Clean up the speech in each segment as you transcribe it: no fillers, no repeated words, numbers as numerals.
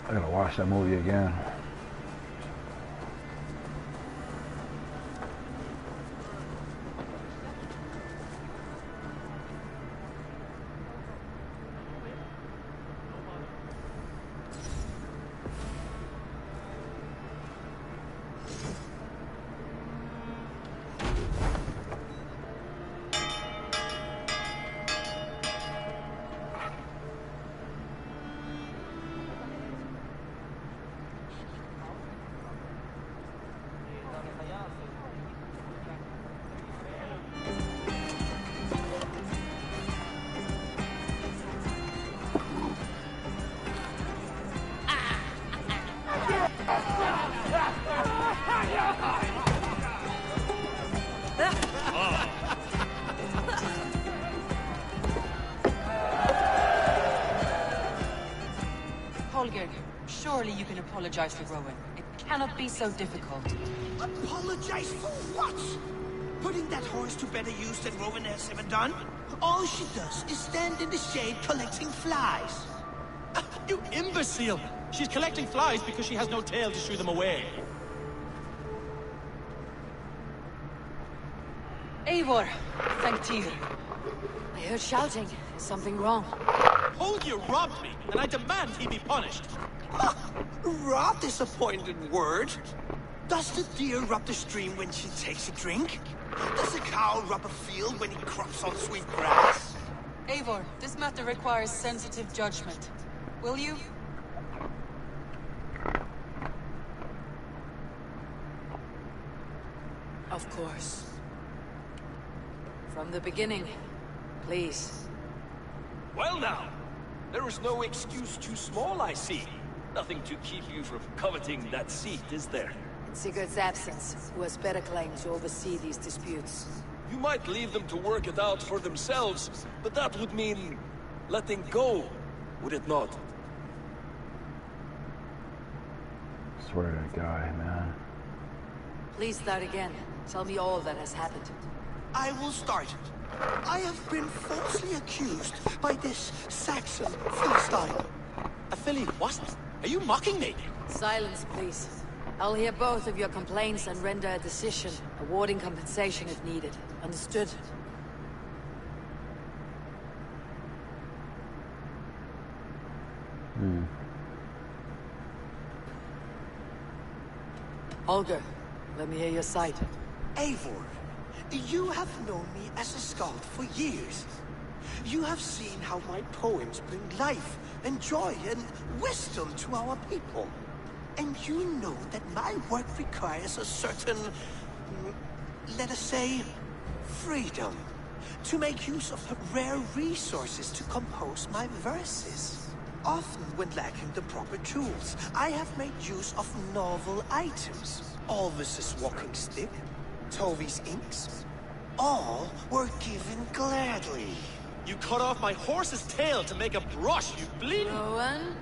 I gotta watch that movie again. Holger, surely you can apologize to Rowan. It cannot be so difficult. Apologize for what? Putting that horse to better use than Rowan has ever done? All she does is stand in the shade collecting flies. You imbecile! She's collecting flies because she has no tail to shoo them away. Eivor, thank Tyr. I heard shouting. Is something wrong? Holger robbed me, and I demand he be punished. Robbed is a pointed word. Does the deer rub the stream when she takes a drink? Does a cow rub a field when he crops on sweet grass? Eivor, this matter requires sensitive judgment. Will you? Of course. From the beginning, please. Well now, there is no excuse too small, I see. Nothing to keep you from coveting that seat, is there? In Sigurd's absence, who has better claim to oversee these disputes? You might leave them to work it out for themselves, but that would mean letting go, would it not? I swear to that guy, man. Please start again. Tell me all that has happened. I will start. I have been falsely accused by this Saxon Philistine. A Philly what? Are you mocking me? Silence, please. I'll hear both of your complaints and render a decision, awarding compensation if needed. Understood? Holger, let me hear your side. Eivor, you have known me as a skald for years. You have seen how my poems bring life and joy and wisdom to our people. And you know that my work requires a certain, let us say, freedom to make use of rare resources to compose my verses. Often when lacking the proper tools, I have made use of novel items. Alvis's walking stick, Tovi's inks, all were given gladly. You cut off my horse's tail to make a brush, you bleeding... Rowan?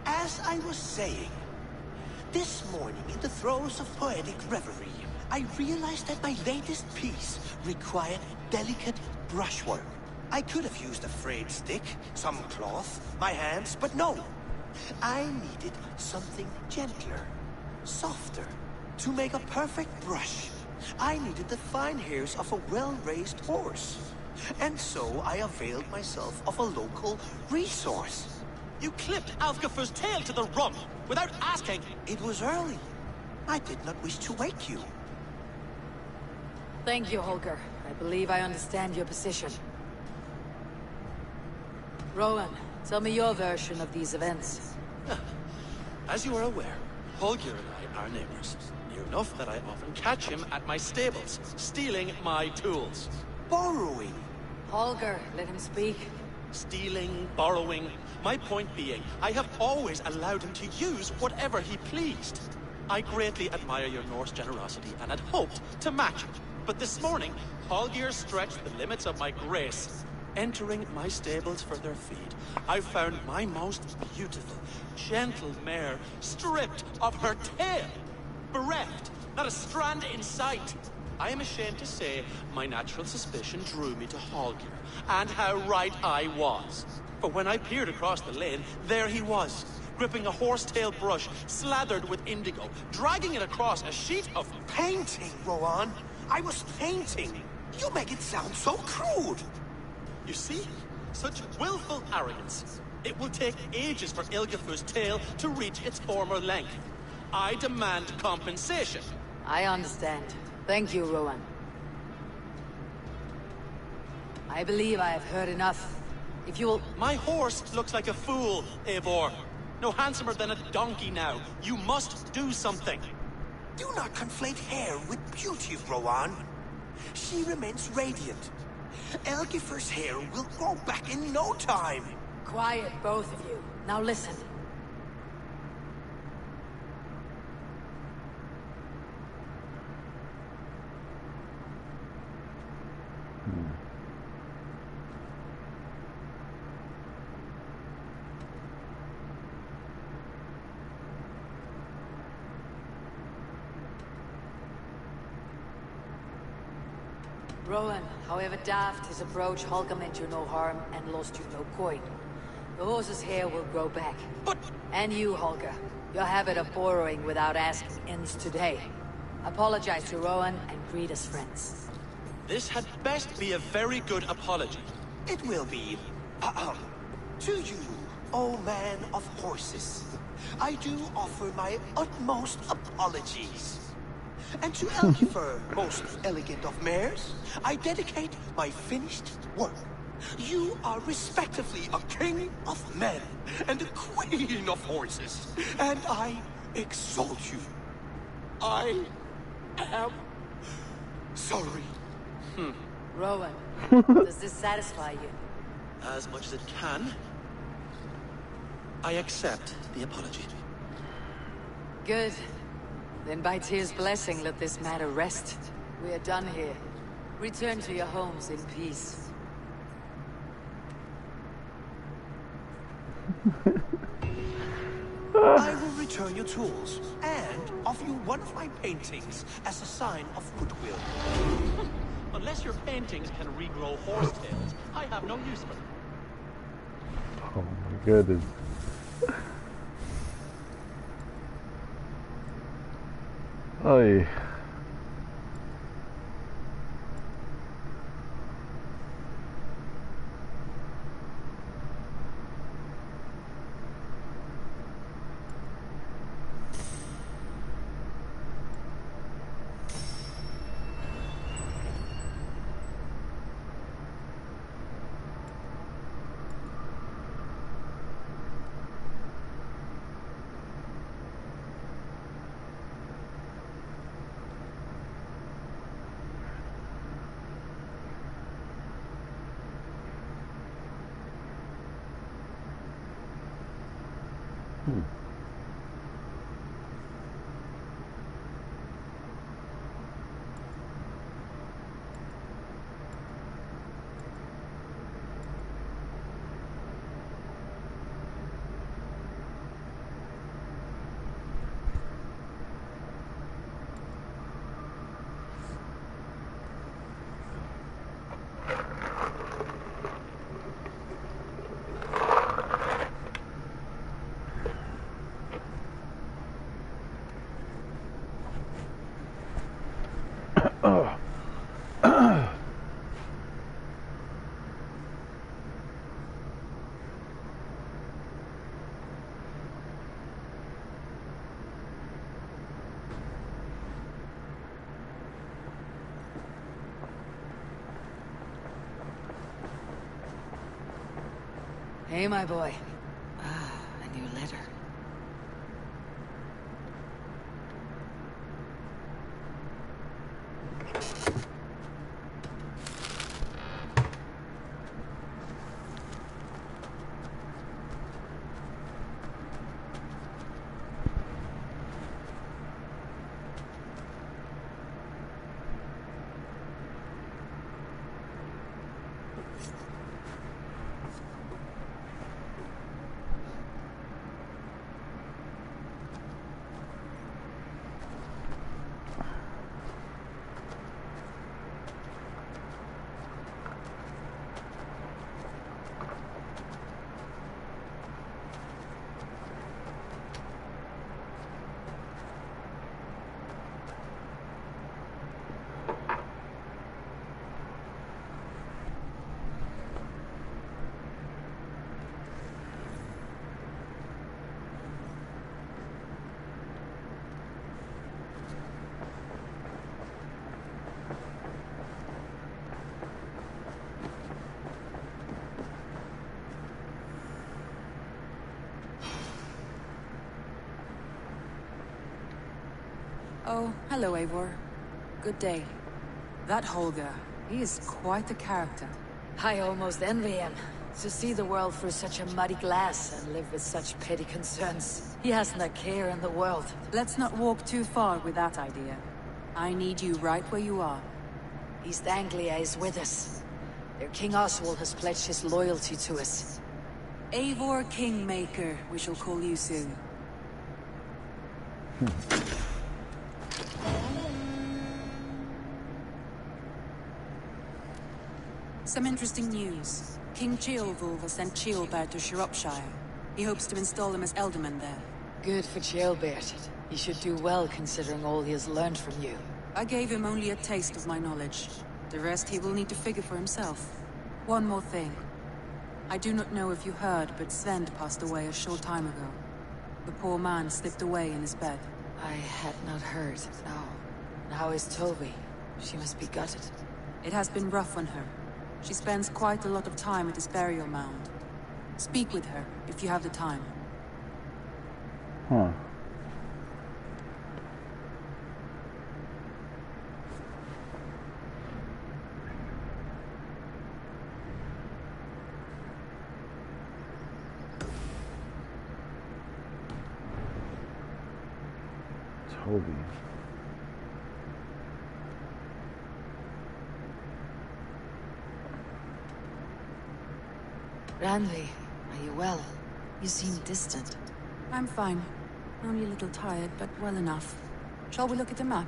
As I was saying, this morning in the throes of poetic reverie, I realized that my latest piece required delicate brushwork. I could have used a frayed stick, some cloth, my hands, but no. I needed something gentler, softer. To make a perfect brush, I needed the fine hairs of a well-raised horse. And so I availed myself of a local resource. You clipped Alfgafur's tail to the rump, without asking. It was early. I did not wish to wake you. Thank you, Holger. I believe I understand your position. Rowan, tell me your version of these events. As you are aware, Holger and I are neighbors. Near enough that I often catch him at my stables, stealing my tools. Borrowing. Holger, let him speak. Stealing, borrowing. My point being, I have always allowed him to use whatever he pleased. I greatly admire your Norse generosity and had hoped to match it. But this morning, Holger stretched the limits of my grace. Entering my stables for their feed, I found my most beautiful, gentle mare stripped of her tail. Bereft, not a strand in sight. I am ashamed to say my natural suspicion drew me to Holger, and how right I was. For when I peered across the lane, there he was, gripping a horsetail brush slathered with indigo, dragging it across a sheet of... Painting, Rowan. I was painting. You make it sound so crude. You see? Such willful arrogance. It will take ages for Ilgifu's tail to reach its former length. I demand compensation. I understand. Thank you, Rowan. I believe I have heard enough. If you'll... My horse looks like a fool, Eivor. No handsomer than a donkey now. You must do something. Do not conflate hair with beauty, Rowan. She remains radiant. Elgifer's hair will grow back in no time. Quiet, both of you. Now listen. Rowan, however daft his approach, Holger meant you no harm and lost you no coin. The horse's hair will grow back. But... And you, Holger. Your habit of borrowing without asking ends today. Apologize to Rowan and greet as friends. This had best be a very good apology. It will be. To you, O man of horses, I do offer my utmost apologies. And to Elgifer, most elegant of mares, I dedicate my finished work. You are respectively a king of men and a queen of horses, and I exalt you. I am sorry. Rowan, does this satisfy you? As much as it can. I accept the apology. Good. Then by Tyr's blessing, let this matter rest. We are done here. Return to your homes in peace. I will return your tools, and offer you one of my paintings as a sign of goodwill. Unless your paintings can regrow horsetails, I have no use for them. Oh my goodness. Oy. Hey, my boy. A new letter. Oh, hello, Eivor. Good day. That Holger, he is quite the character. I almost envy him. To see the world through such a muddy glass and live with such petty concerns. He hasn't a care in the world. Let's not walk too far with that idea. I need you right where you are. East Anglia is with us. Their King Oswald has pledged his loyalty to us. Eivor Kingmaker, we shall call you soon. Some interesting news. King Ceolwulf has sent Ceolbert to Shropshire. He hopes to install him as Elderman there. Good for Ceolbert. He should do well considering all he has learned from you. I gave him only a taste of my knowledge. The rest he will need to figure for himself. One more thing. I do not know if you heard, but Svend passed away a short time ago. The poor man slipped away in his bed. I had not heard, no. And how is Toby? She must be gutted. It has been rough on her. She spends quite a lot of time at his burial mound. Speak with her, if you have the time. Huh. Toby. Randvi, are you well? You seem distant. I'm fine. Only a little tired, but well enough. Shall we look at the map?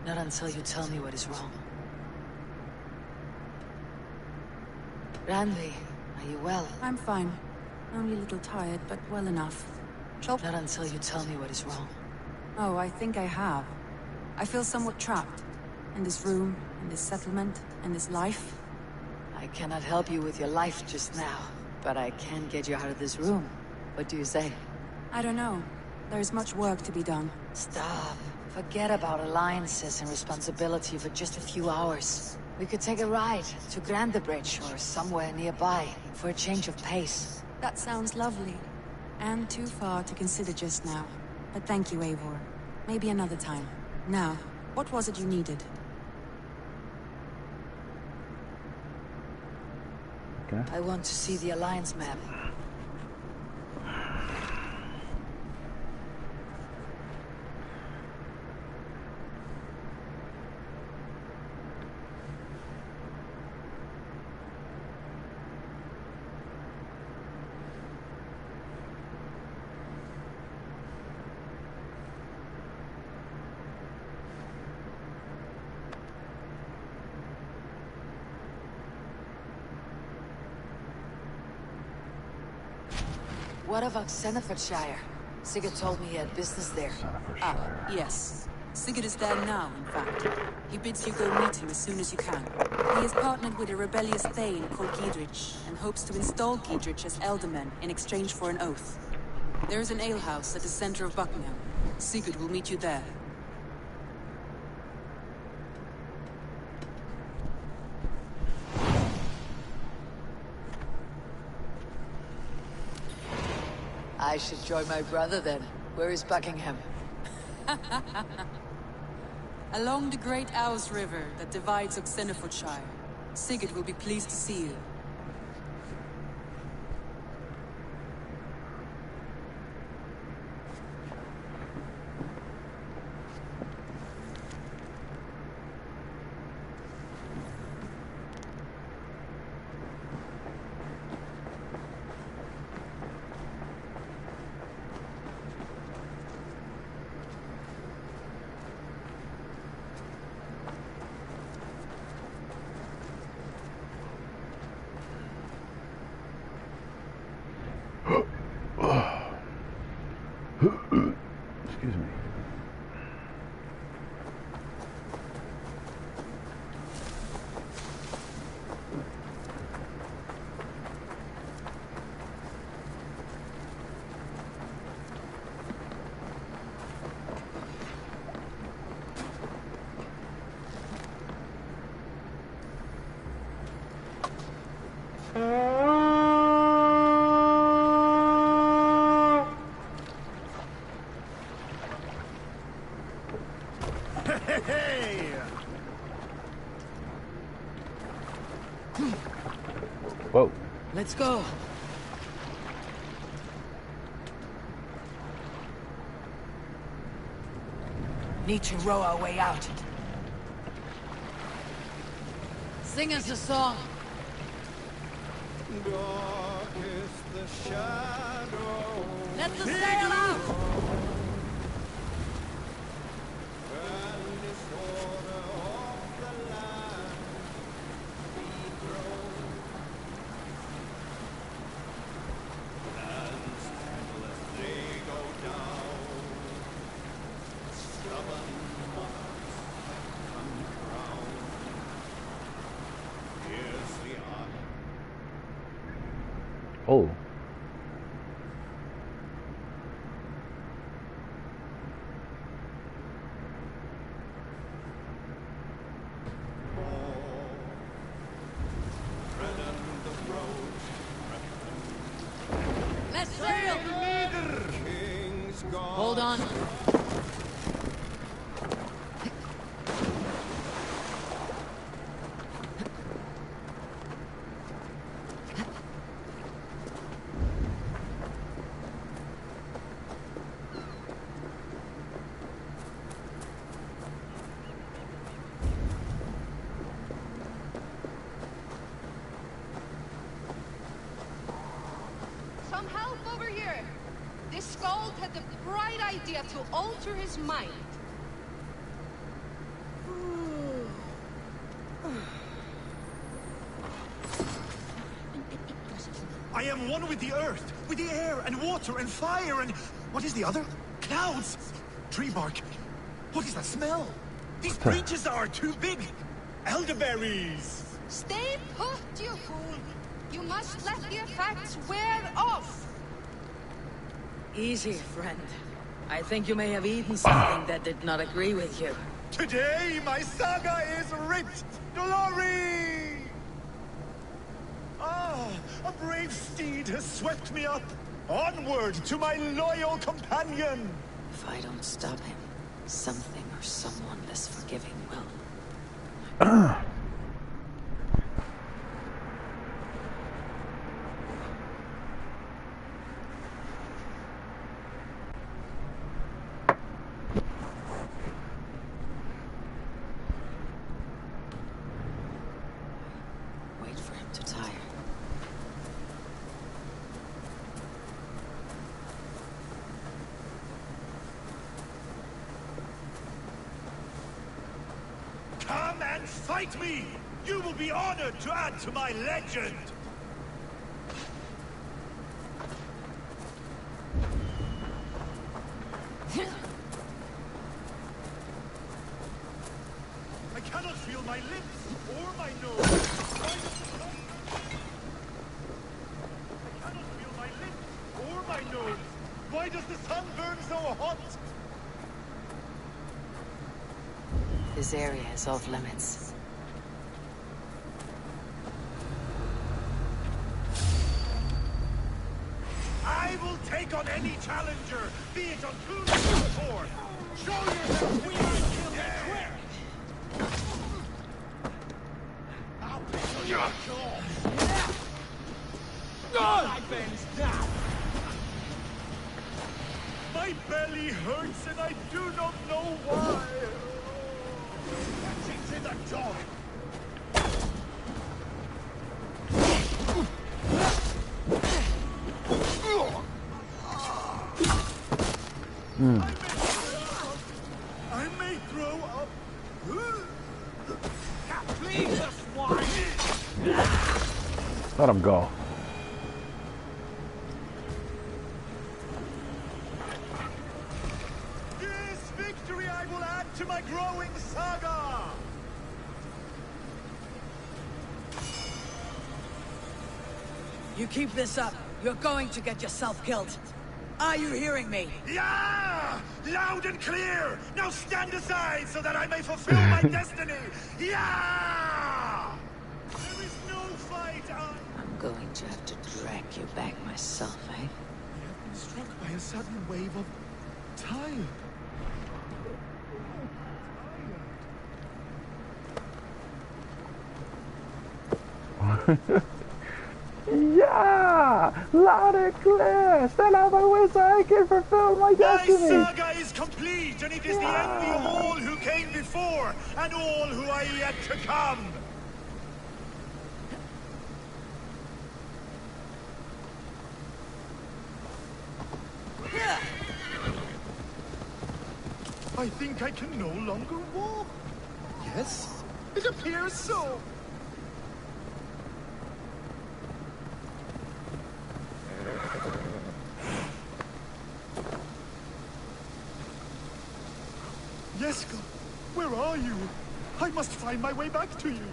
Not until you tell me what is wrong. Randvi, are you well? I'm fine. Only a little tired, but well enough. Not until you tell me what is wrong. Oh, I think I have. I feel somewhat trapped. In this room, in this settlement, in this life. I cannot help you with your life just now, but I can get you out of this room. What do you say? I don't know. There's much work to be done. Stop. Forget about alliances and responsibility for just a few hours. We could take a ride to Grandebridge or somewhere nearby for a change of pace. That sounds lovely. And too far to consider just now. But thank you, Eivor. Maybe another time. Now, what was it you needed? Okay. I want to see the Alliance map. What about Senefordshire? Sigurd told me he had business there. Ah, yes. Sigurd is there now, in fact. He bids you go meet him as soon as you can. He has partnered with a rebellious Thane called Giedrich, and hopes to install Giedrich as Elderman in exchange for an oath. There is an alehouse at the center of Buckingham. Sigurd will meet you there. I should join my brother then. Where is Buckingham? Along the Great Ouse River that divides Oxenfordshire. Sigurd will be pleased to see you. Excuse me. Whoa. Let's go. Need to row our way out. Sing us a song. Dark is the shadow. Let the sail out! And disorder of the land we grow. Lands endlessly go down. Stubborn monarchs uncrowned. Here's the eye. Oh. Let's sail! Hold on. Some help over here! This Skald had the bright idea to alter his mind. I am one with the earth, with the air, and water, and fire, and... What is the other? Clouds! Tree bark. What is that smell? These branches are too big! Elderberries! Stay put, you fool! You must let the effects wear off! Easy, friend. I think you may have eaten something that did not agree with you. Today, my saga is writ! Glory! Ah, a brave steed has swept me up! Onward to my loyal companion! If I don't stop him, something or someone less forgiving will. Wait for him to tire. Come and fight me! You will be honored to add to my legend! I cannot feel my lips or my nose. I cannot feel my lips or my nose. Why does the sun burn so hot? This area is off limits. I will take on any challenger, be it on two or four. Show yourself, we might kill me quick! I'll pick your jaw. My bends down. My belly hurts and I do not know why. Catch it to the dog. I may throw up. Please, the swine! Let him go. This victory I will add to my growing saga! You keep this up, you're going to get yourself killed. Are you hearing me? Yeah! Loud and clear! Now stand aside so that I may fulfill my destiny! Yeah! There is no fight I'm going to have to drag you back myself, eh? I have been struck by a sudden wave of tired. Yeah! Loud and clear! Stand out of my way so I can fulfill my My destiny! saga is complete, and it is the envy of all who came before, and all who are yet to come! I think I can no longer walk. Yes, it appears so. Yeska, where are you? I must find my way back to you.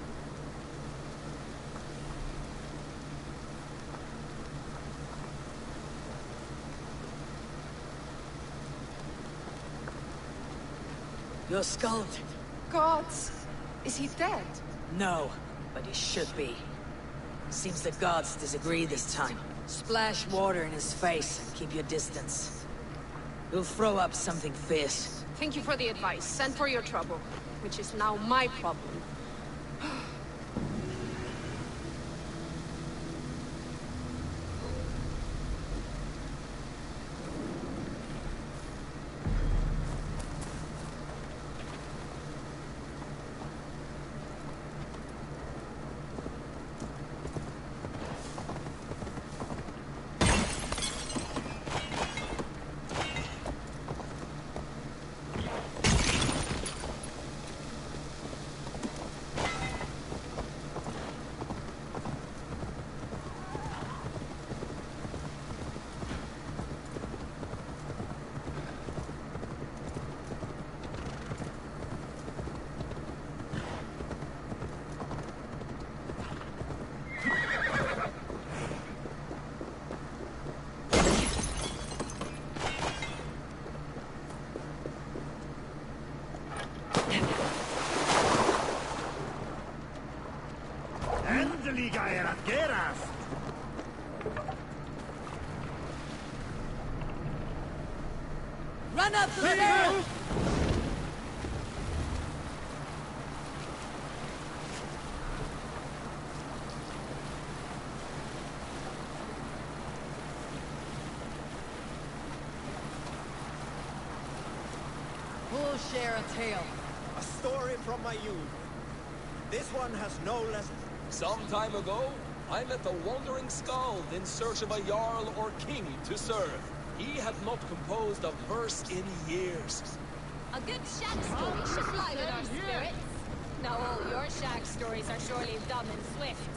Your Skald. Gods, is he dead? No, but he should be. Seems the gods disagree this time. Splash water in his face and keep your distance. He'll throw up something fierce. Thank you for the advice and for your trouble, which is now my problem. Run up to the barrel! Who'll share a tale? A story from my youth. This one has no lesson. Some time ago, I met a wandering skald in search of a jarl or king to serve. He had not composed a verse in years. A good shag story should liven our spirits. Now all your shag stories are surely dumb and swift.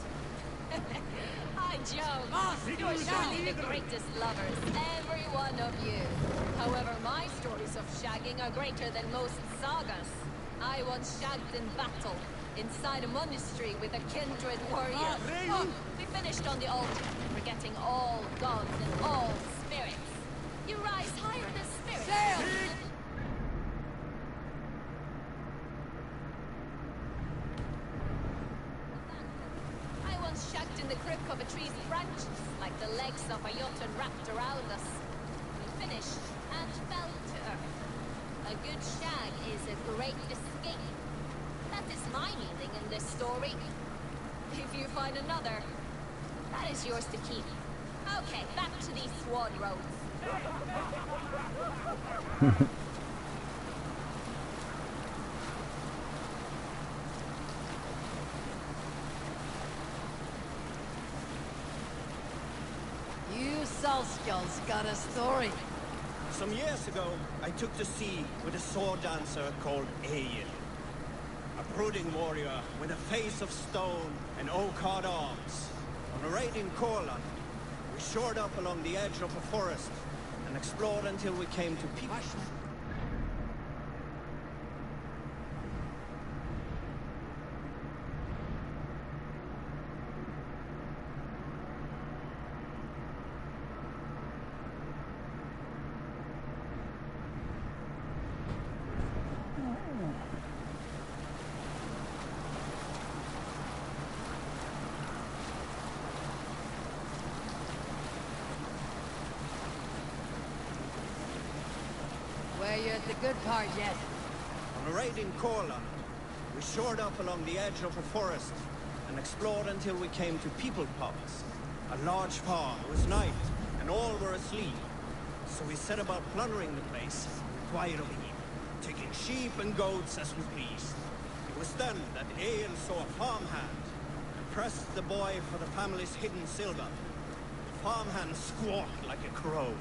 I joke. You're surely the greatest lovers, every one of you. However, my stories of shagging are greater than most sagas. I once shagged in battle, inside a monastery with a kindred warrior. We finished on the altar, forgetting all gods and all spirits. You rise higher than spirits. Sail! I once shagged in the crook of a tree's branches, like the legs of a jotun wrapped around us. We finished and fell to earth. A good shag is a great escape. That is my meaning in this story. If you find another, that is yours to keep. Okay, back to these sword roads. You Salskulls got a story. Some years ago, I took to sea with a sword dancer called Egil. A brooding warrior with a face of stone and oak-hard arms. On a raid in Courland, we shored up along the edge of a forest and explored until we came to people. Where you at the good part yet? On a raid in Courland, we shored up along the edge of a forest and and explored until we came to People Pots. A large farm. It was night, and all were asleep. So we set about plundering the place, quiet over here, taking sheep and goats as we pleased. It was then that Ael saw a farmhand, and pressed the boy for the family's hidden silver. The farmhand squawked like a crow.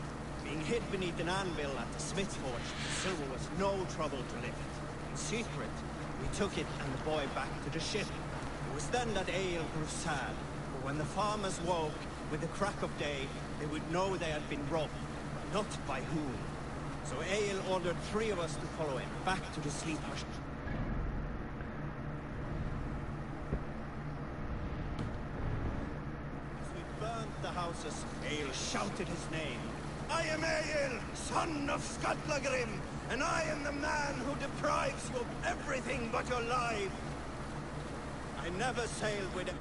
Being hid beneath an anvil at the smith's forge, the silver was no trouble to lift. In secret, we took it and the boy back to the ship. It was then that Ael grew sad, for when the farmers woke, with the crack of day, they would know they had been robbed, but not by whom. So Ael ordered 3 of us to follow him, back to the sleep hut. As we burned the houses, Ael shouted his name. I am Ael, son of Skatlagrim, and I am the man who deprives you of everything but your life. I never sailed with him.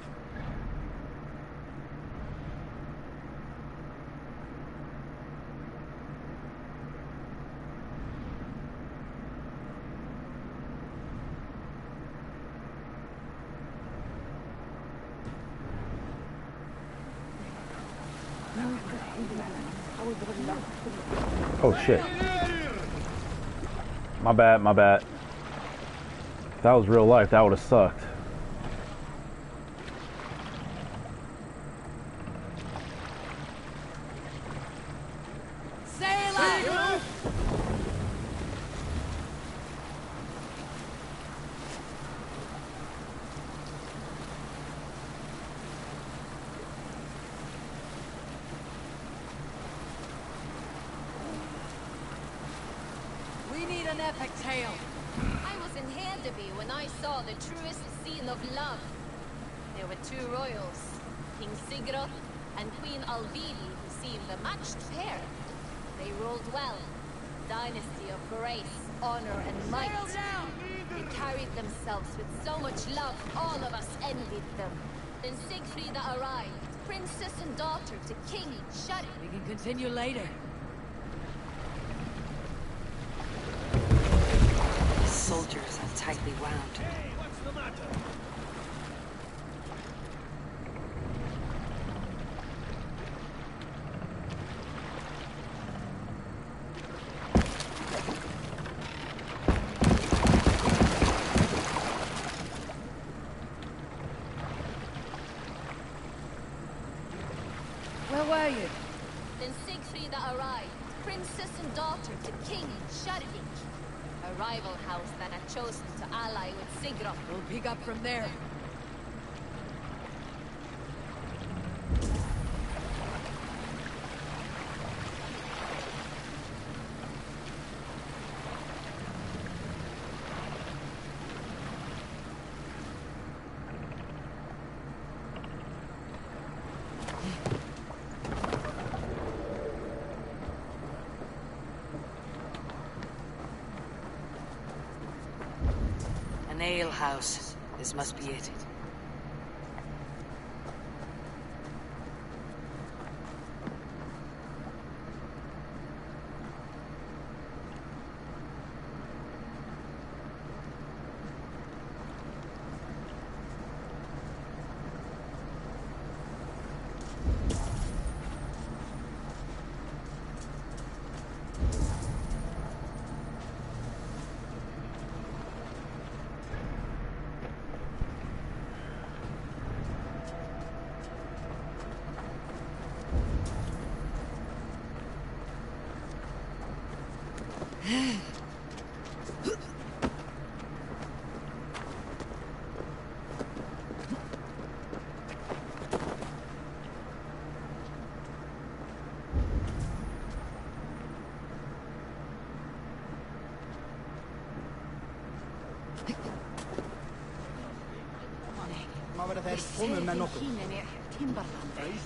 Oh shit. My bad, my bad. If that was real life, that would have sucked. Sailor! We need an epic tale. I was in Hedeby when I saw the truest scene of love. There were 2 royals, King Sigurd and Queen Alvidi, who seemed a matched pair. They ruled well. Dynasty of grace, honor, and might. They carried themselves with so much love, all of us envied them. Then Sigfrida arrived, princess and daughter to King Shari. We can continue later. The soldiers are tightly wound. Hey, what's the matter? Where were you? Then Sigfrida arrived, princess and daughter to King Sharvik. A rival house that had chosen to ally with Sigurd. We'll pick up from there. An ale house. This must be it.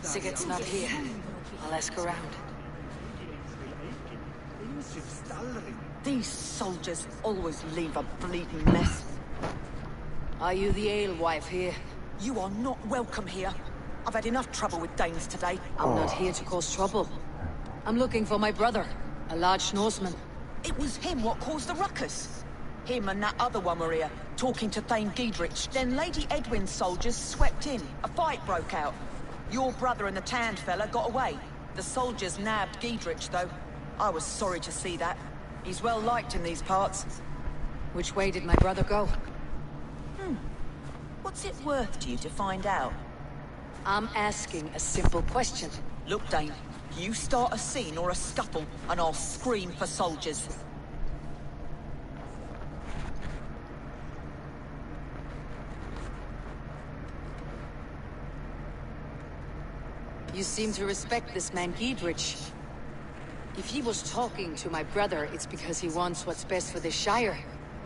Sigurd's not here. I'll ask around. These soldiers always leave a bleeding mess. Are you the alewife here? You are not welcome here. I've had enough trouble with Danes today. I'm not here to cause trouble. I'm looking for my brother, a large Norseman. It was him what caused the ruckus. Him and that other one were here, talking to Thane Giedrich. Then Lady Edwin's soldiers swept in. A fight broke out. Your brother and the tanned fella got away. The soldiers nabbed Giedrich, though. I was sorry to see that. He's well liked in these parts. Which way did my brother go? What's it worth to you to find out? I'm asking a simple question. Look, Dane, you start a scene or a scuffle, and I'll scream for soldiers. You seem to respect this man Giedrich. If he was talking to my brother, it's because he wants what's best for the Shire.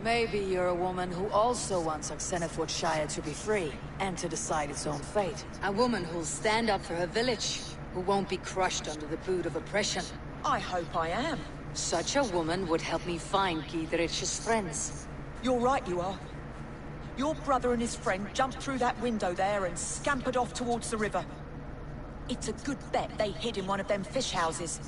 Maybe you're a woman who also wants Oxenford Shire to be free, and to decide its own fate. A woman who'll stand up for her village, who won't be crushed under the boot of oppression. I hope I am. Such a woman would help me find Giedrich's friends. You're right, you are. Your brother and his friend jumped through that window there and scampered off towards the river. It's a good bet they hid in one of them fish houses.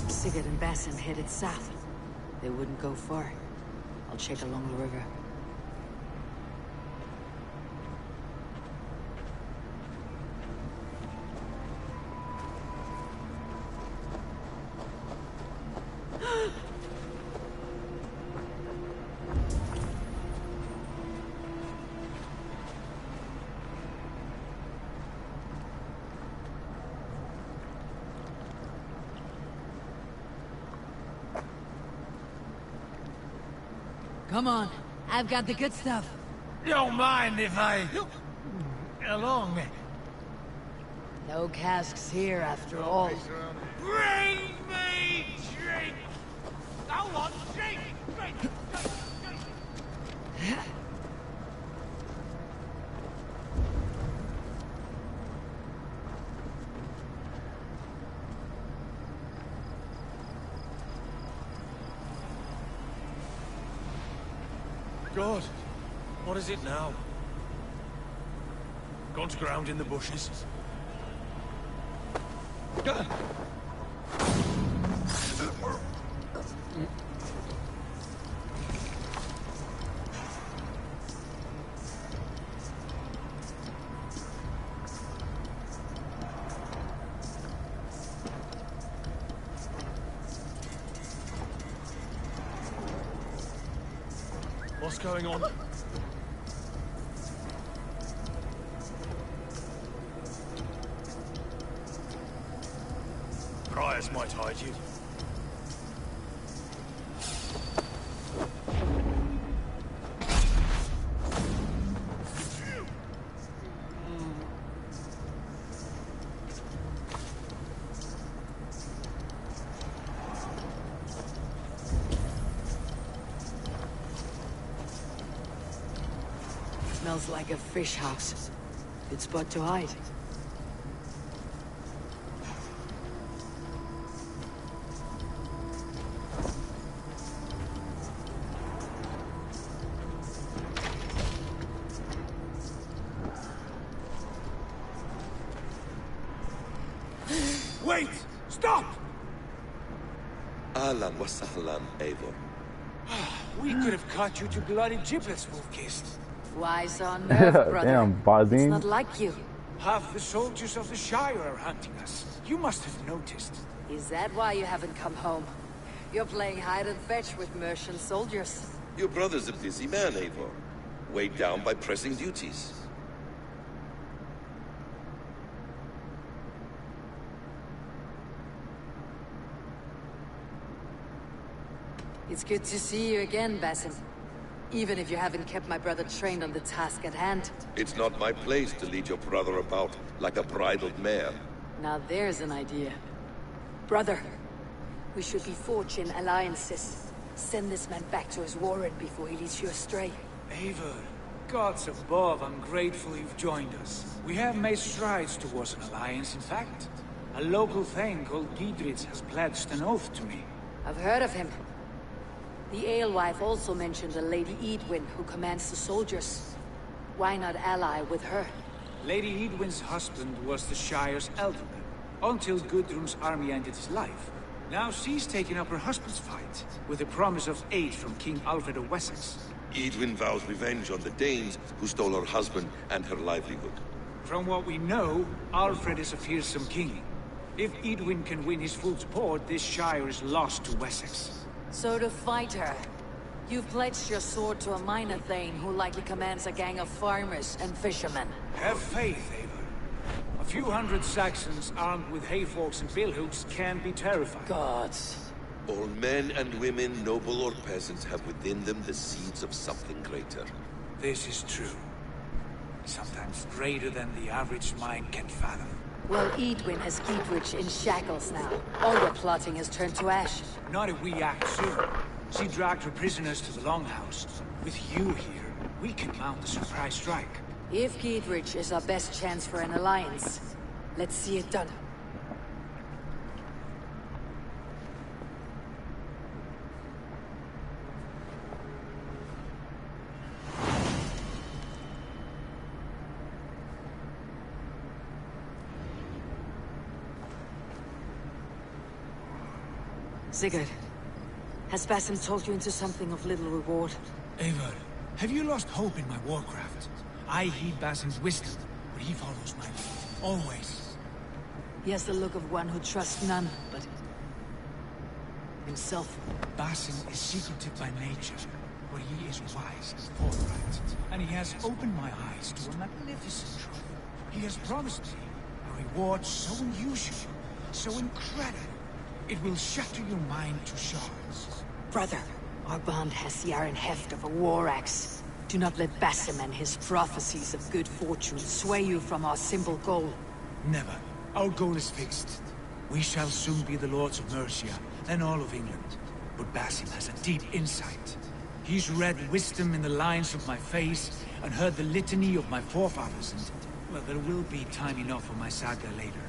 Sigurd and Basim headed south. They wouldn't go far. I'll check along the river. Come on, I've got the good stuff. Don't mind if I... along. No casks here after all. Bring me drink! I want drink! Drink! God, what is it now? Gone to ground in the bushes. What's going on? Briars might hide you. Smells like a fish house. Good spot to hide. Wait! Stop! Ahlan wa sahlan, Eivor. We could have cut you to bloody giblets, Wolf-Kissed. Wise on nerve, brother. Damn, It's Bardine. not like you. Half the soldiers of the Shire are hunting us. You must have noticed. Is that why you haven't come home? You're playing hide and fetch with Mercian soldiers. Your brother's a busy man, Eivor. Weighed down by pressing duties. It's good to see you again, Basim. Even if you haven't kept my brother trained on the task at hand. It's not my place to lead your brother about like a bridled mare. Now there's an idea. Brother, we should be forging alliances. Send this man back to his warren before he leads you astray. Eivor, gods above, I'm grateful you've joined us. We have made strides towards an alliance, in fact. A local thane called Giedrich has pledged an oath to me. I've heard of him. The alewife also mentioned a Lady Edwin who commands the soldiers. Why not ally with her? Lady Edwin's husband was the Shire's alderman, until Gudrun's army ended his life. Now she's taken up her husband's fight, with the promise of aid from King Alfred of Wessex. Edwin vows revenge on the Danes who stole her husband and her livelihood. From what we know, Alfred is a fearsome king. If Edwin can win his full support, this Shire is lost to Wessex. So to fight her, you've pledged your sword to a minor thane who likely commands a gang of farmers and fishermen. Have faith, Eivor. A few hundred Saxons armed with hayforks and billhooks can be terrifying. Gods. All men and women, noble or peasants, have within them the seeds of something greater. This is true. Sometimes greater than the average mind can fathom. Well, Edwin has Giedrich in shackles now. All your plotting has turned to ash. Not if we act soon. She dragged her prisoners to the Longhouse. With you here, we can mount a surprise strike. If Giedrich is our best chance for an alliance, let's see it done. Sigurd, has Basim talked you into something of little reward? Eivor, have you lost hope in my warcraft? I heed Basim's wisdom, but he follows my lead. Always. He has the look of one who trusts none, but himself. Basim is secretive by nature, but he is wise and forthright. And he has opened my eyes to a magnificent truth. He has promised me a reward so unusual, so incredible. It will shatter your mind to shards. Brother, our bond has the iron heft of a war axe. Do not let Basim and his prophecies of good fortune sway you from our simple goal. Never. Our goal is fixed. We shall soon be the lords of Mercia, then all of England. But Basim has a deep insight. He's read wisdom in the lines of my face, and heard the litany of my forefathers, and... well, there will be time enough for my saga later.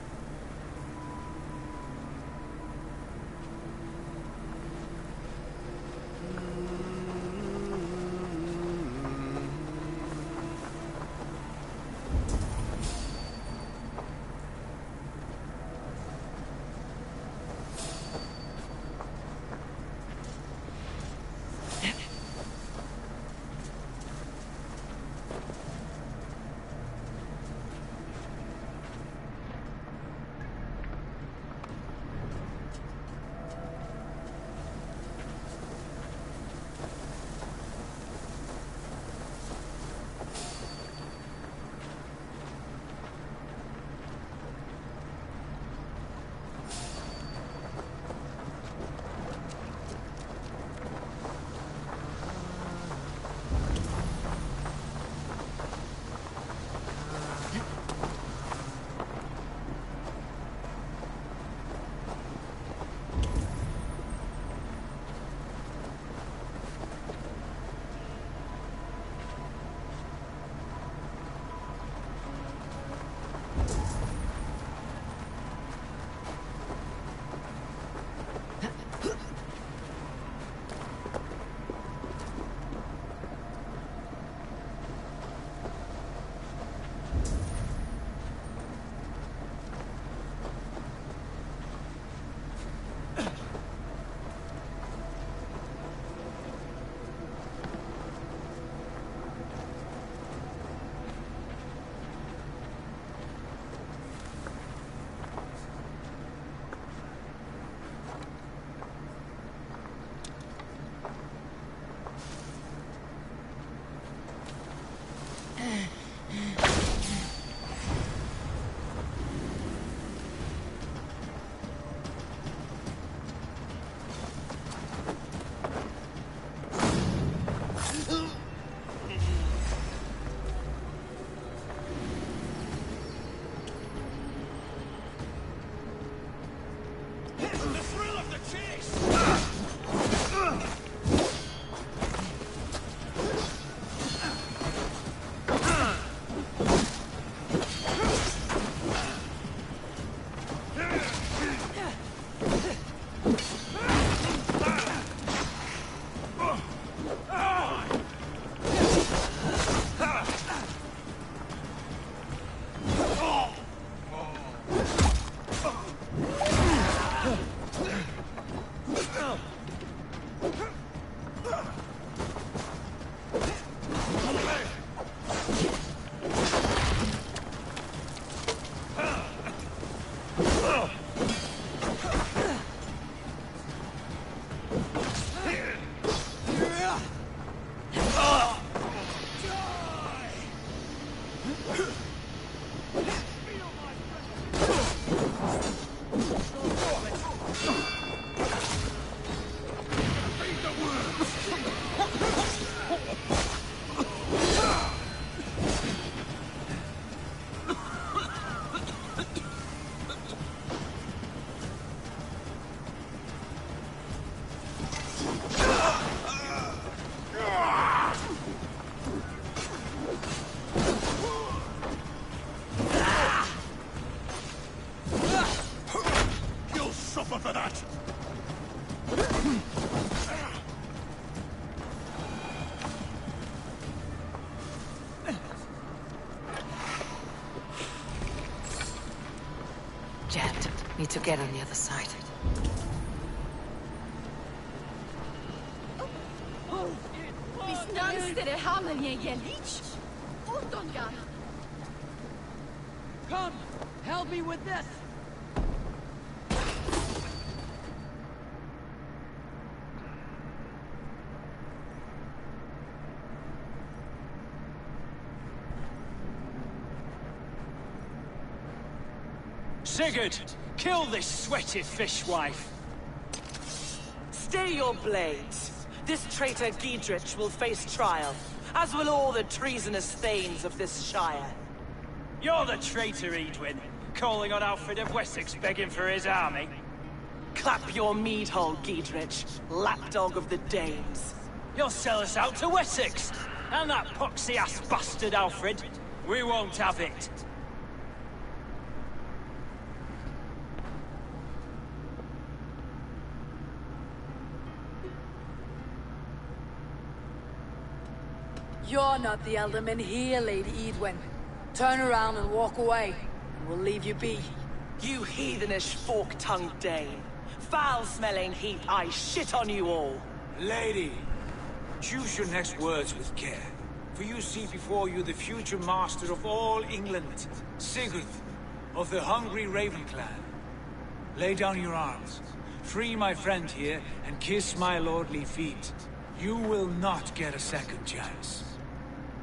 Need to get on the other side. Come, help me with this. Sigurd, kill this sweaty fishwife. Stay your blades. This traitor Giedrich will face trial, as will all the treasonous thanes of this shire. You're the traitor, Edwin, calling on Alfred of Wessex begging for his army. Clap your mead hole, Giedrich, lapdog of the Danes. You'll sell us out to Wessex, and that poxy-ass bastard Alfred. We won't have it. You're not the alderman here, Lady Edwin. Turn around and walk away, and we'll leave you be. You heathenish fork-tongued Dane. Foul-smelling heap, I shit on you all. Lady, choose your next words with care. For you see before you the future master of all England, Sigurd, of the hungry Raven clan. Lay down your arms. Free my friend here, and kiss my lordly feet. You will not get a second chance.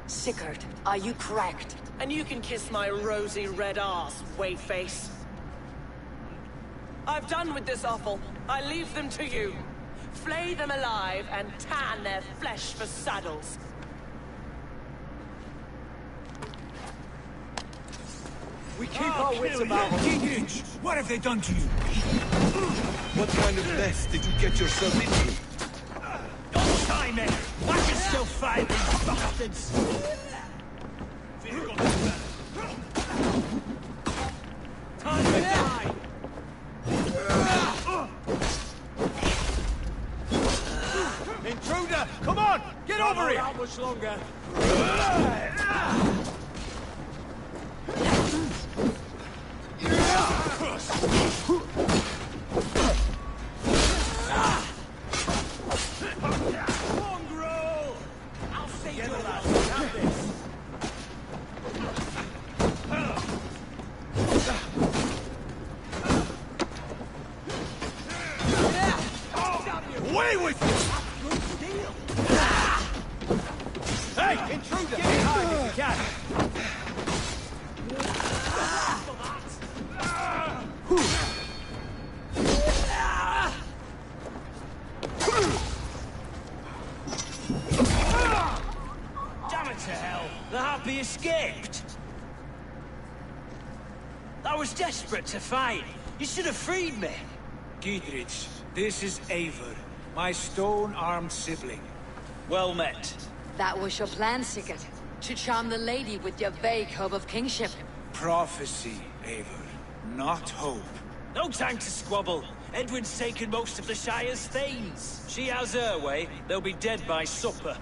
Sigurd, are you cracked? And you can kiss my rosy red ass, wayface. I've done with this offal. I leave them to you. Flay them alive and tan their flesh for saddles. We keep our wits about us. Giedrich, what have they done to you? What kind of mess did you get yourself into? Don't time it! I can still fight these bastards! Time to die! Intruder! Come on! Get over here! How much longer? Mongrel! I'll see you Get alive. out. Have this. Away with you! Good deal. Hey, intruder! Get behind if you can! Damn it to hell! The Harpy escaped! I was desperate to fight. You should have freed me. Giedrich, this is Eivor, my stone-armed sibling. Well met. That was your plan, Sigurd. To charm the lady with your vague hope of kingship. Prophecy, Eivor, not hope. No time to squabble. Edwin's taken most of the Shire's thanes. She has her way. They'll be dead by supper.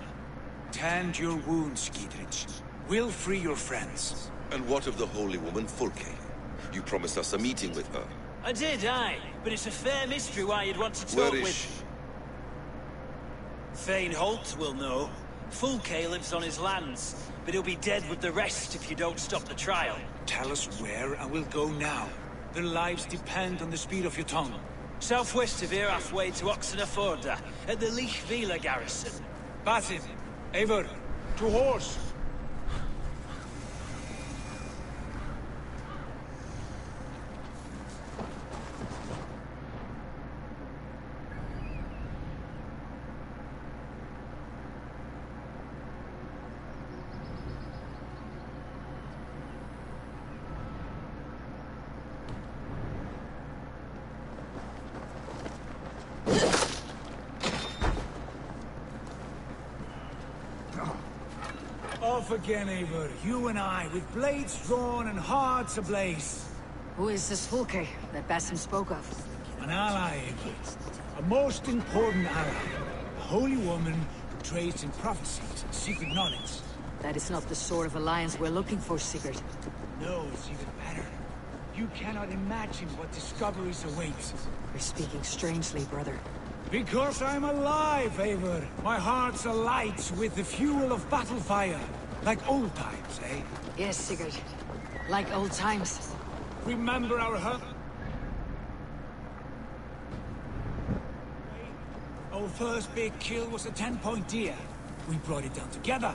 Tend your wounds, Giedrich. We'll free your friends. And what of the holy woman Fulke? You promised us a meeting with her. I did, aye. But it's a fair mystery why you'd want to talk Where is with... she? Thane Holt will know. Fulke lives on his lands, but he'll be dead with the rest if you don't stop the trial. Tell us where, and we'll go now. Their lives depend on the speed of your tongue. Southwest of here, halfway to Oxenaforda, at the Lichvila garrison. Basim, Eivor, to horse! Off again, Eivor. You and I, with blades drawn and hearts ablaze. Who is this Fulke that Basim spoke of? An ally, Eivor. A most important ally. A holy woman who trades in prophecies and secret knowledge. That is not the sort of alliance we're looking for, Sigurd. No, it's even better. You cannot imagine what discoveries await. You're speaking strangely, brother. Because I'm alive, Eivor. My heart's alight with the fuel of battle fire. Like old times, eh? Yes, Sigurd. Like old times. Remember our Our first big kill was a 10-point deer. We brought it down together.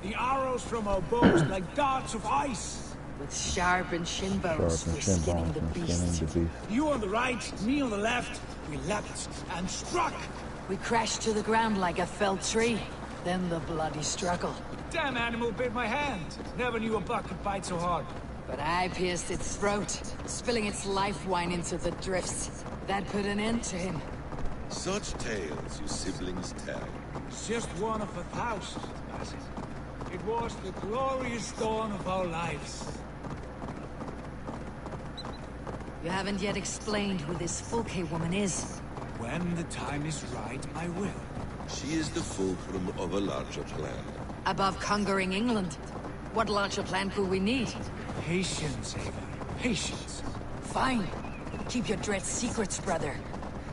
The arrows from our bows like darts of ice. With sharpened shin bones, we're skinning the beast. You on the right, me on the left. We leapt and struck. We crashed to the ground like a felled tree. Then the bloody struggle. Damn animal bit my hand. Never knew a buck could bite so hard. But I pierced its throat, spilling its life wine into the drifts. That put an end to him. Such tales you siblings tell. It's just one of 1,000, Basil. It was the glorious dawn of our lives. You haven't yet explained who this Fulke woman is. When the time is right, I will. She is the fulcrum of a larger plan. Above conquering England, what larger plan could we need? Patience, Eivor. Patience. Fine. Keep your dread secrets, brother.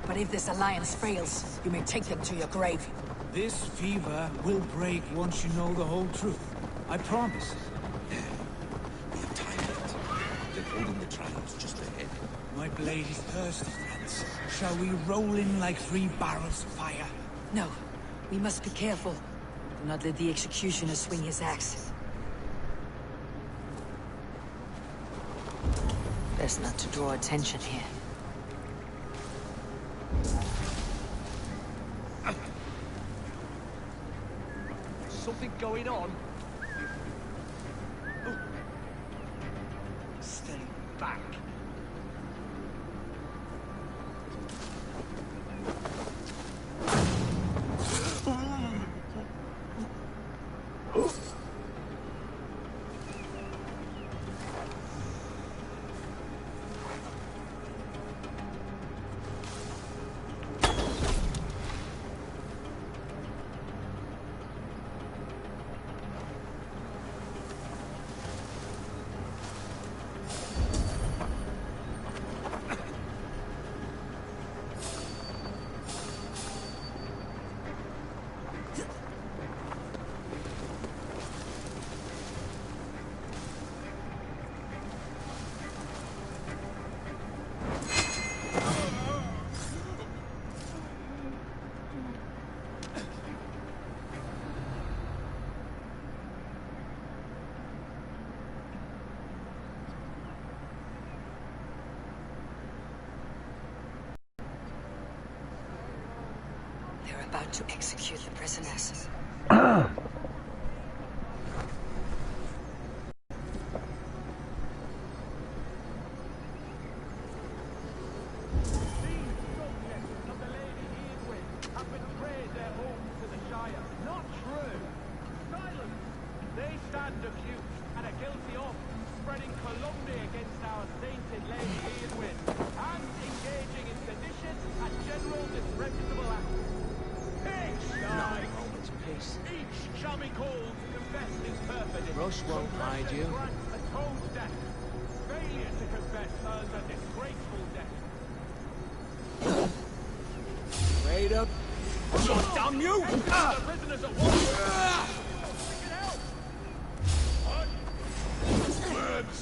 But if this alliance fails, you may take them to your grave. This fever will break once you know the whole truth. I promise. We have time left. They're holding the trials just ahead. My blade is thirsty, friends. Shall we roll in like 3 barrels of fire? No. We must be careful. Do not let the executioner swing his axe. Best not to draw attention here. Something going on? Ooh. Stay back. They're about to execute the prisoners. Won't hide you. Failure to confess earns a disgraceful death. Wait up. God damn you! The prisoners at once!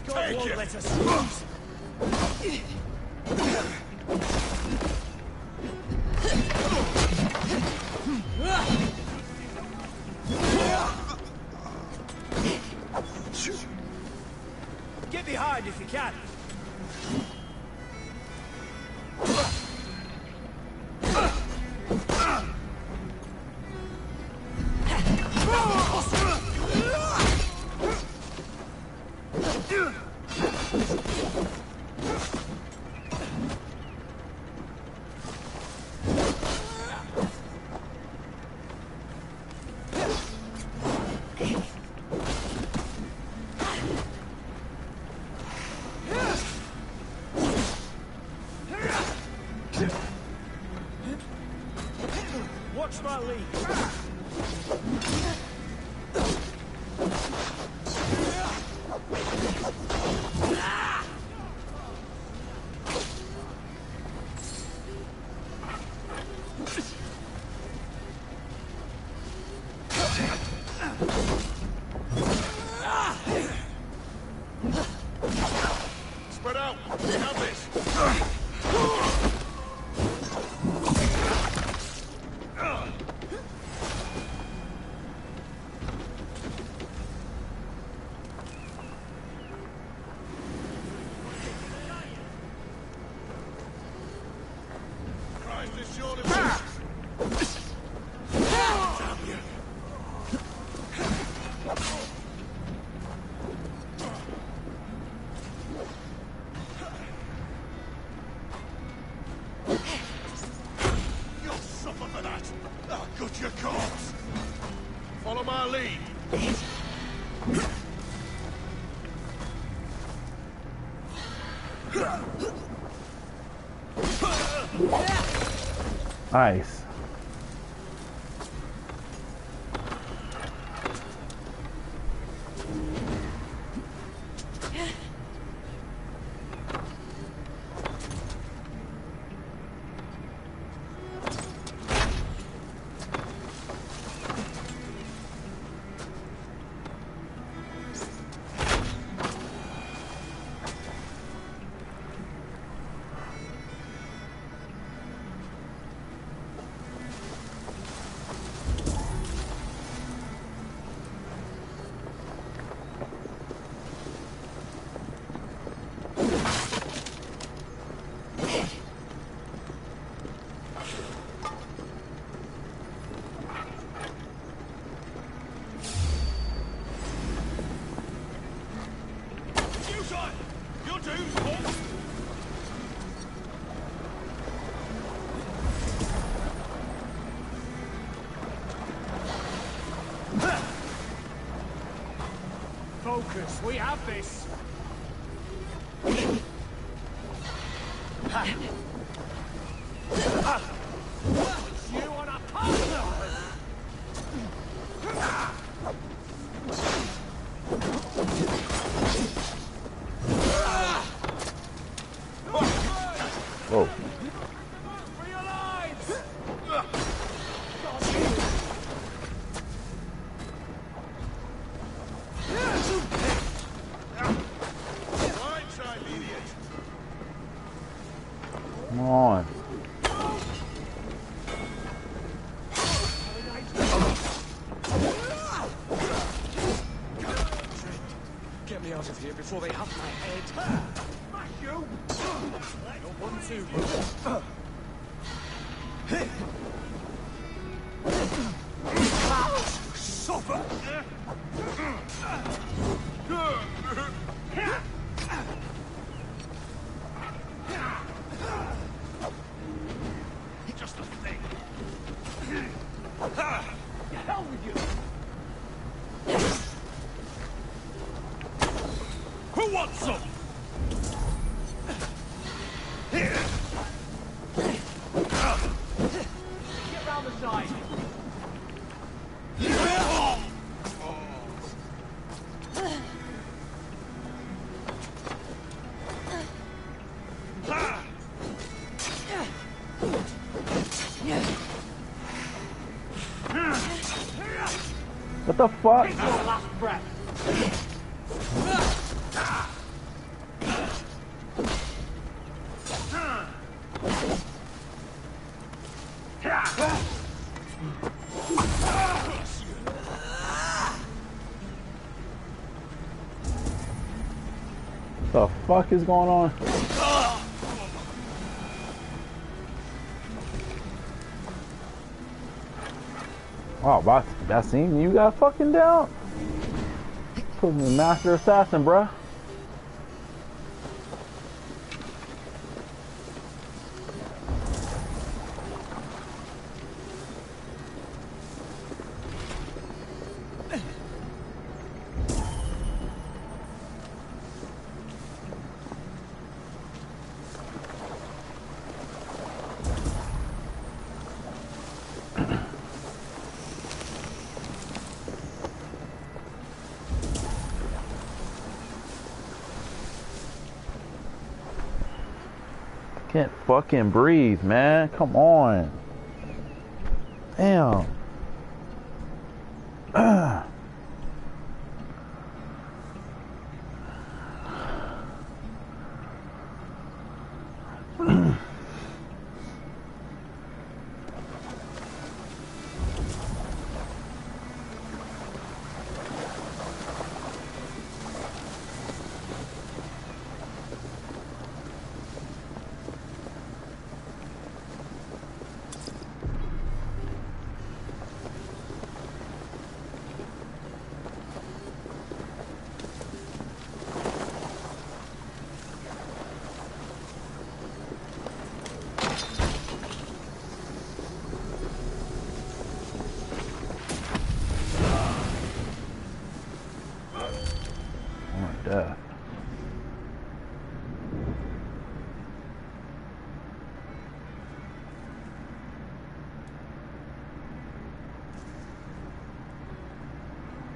God won't let us lose. Get behind if you can. Watch my lead. Follow my lead. Nice. Focus, we have this. You on a partner. Whoa. For your lives. Come on. Get me out of here before they have my head. Smash you! Not one too. Suffer! Just a thing. The hell with you! Who wants some? Get round the side. What the fuck? Take your last breath. The fuck is going on? Wow, that scene you got fucking down? Put me master assassin, bruh. Can't fucking breathe, man. Come on. Damn. death.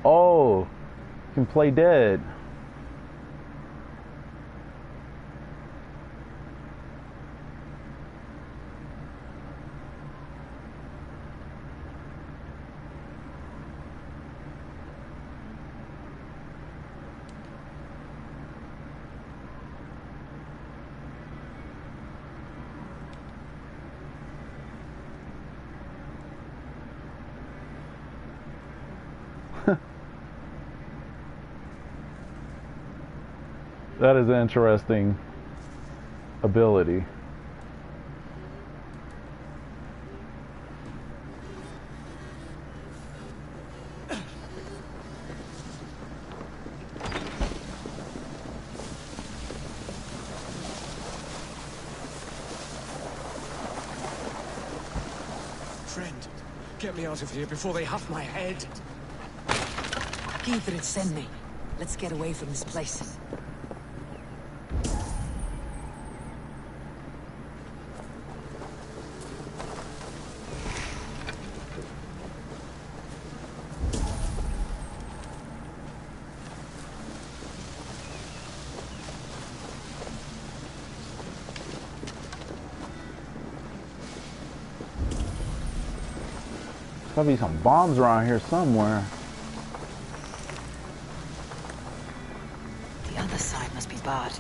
Oh, you can play dead. That is an interesting ability. Friend, get me out of here before they have my head. Githrid, send me. Let's get away from this place. Gotta be some bombs around here somewhere. The other side must be barred.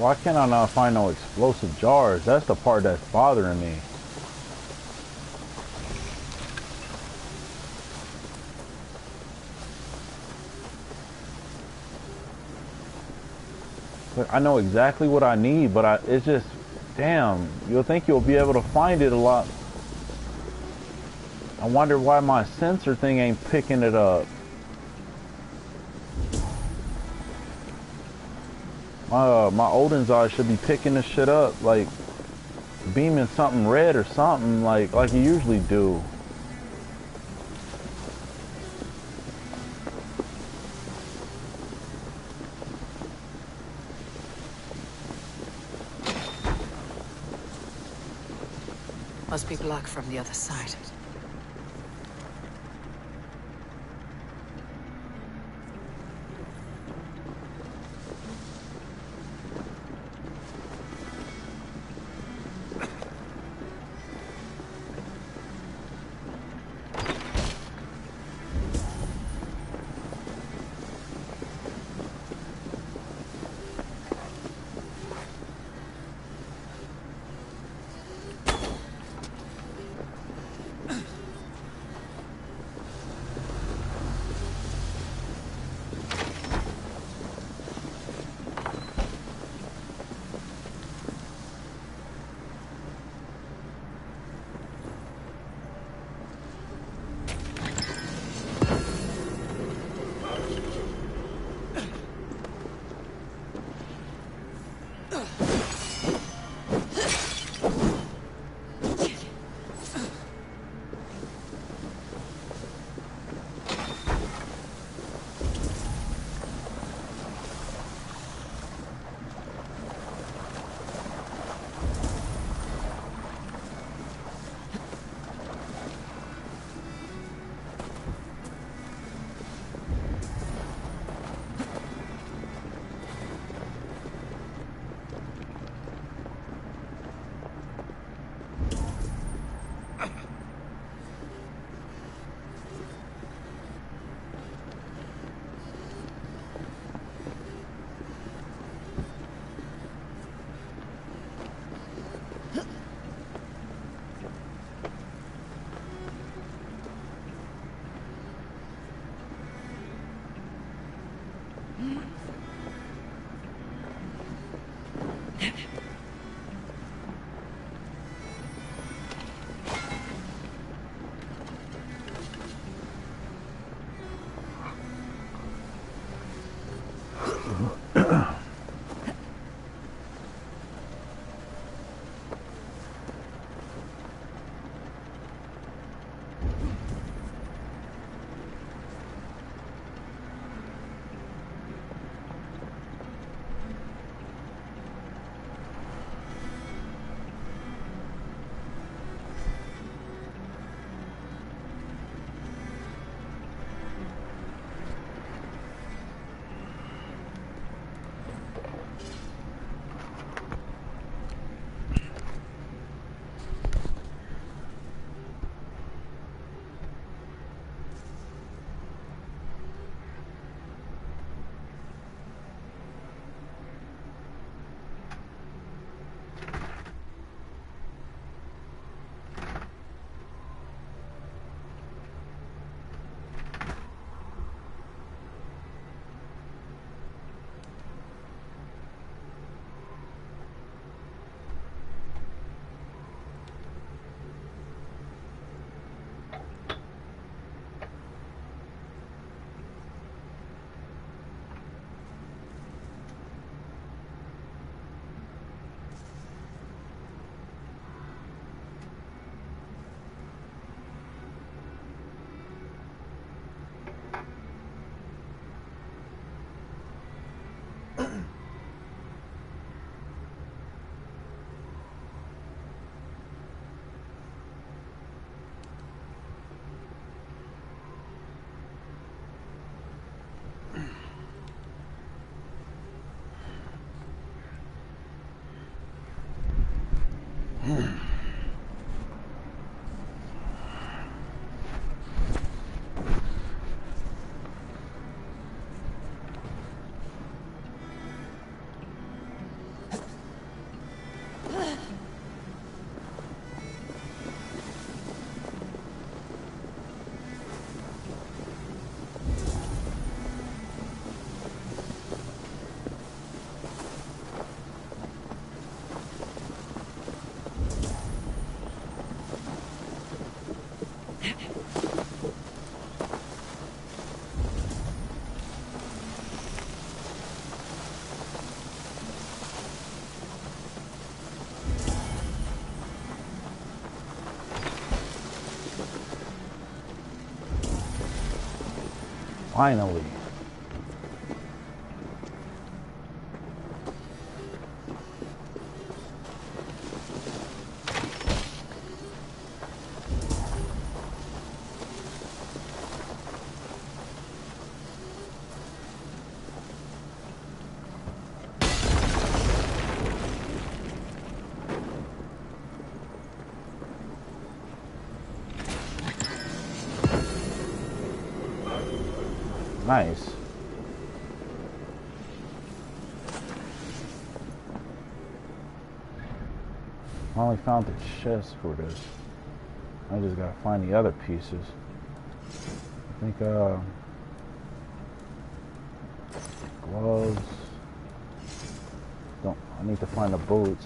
Why can't I not find no explosive jars? That's the part that's bothering me. But I know exactly what I need, but it's just, damn, you'll think you'll be able to find it a lot. I wonder why my sensor thing ain't picking it up. My Odin's eye should be picking this shit up, like beaming something red or something, like you usually do. Must be blocked from the other side. Finally. Nice. I only found the chest for this. I just gotta find the other pieces. I think, gloves. I need to find the boots.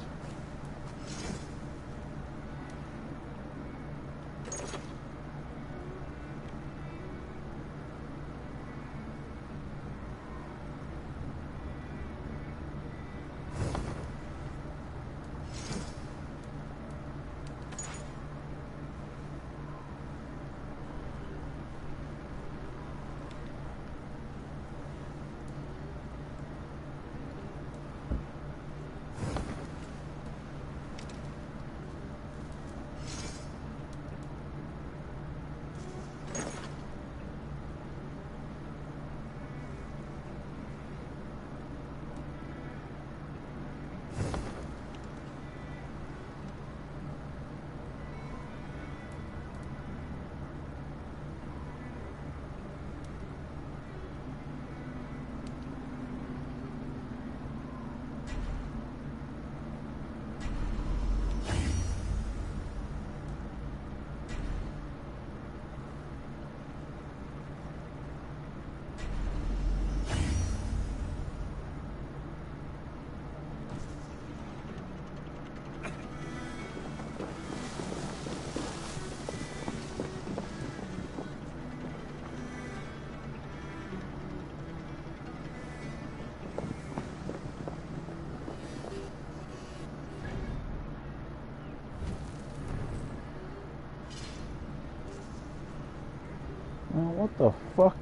What the fuck?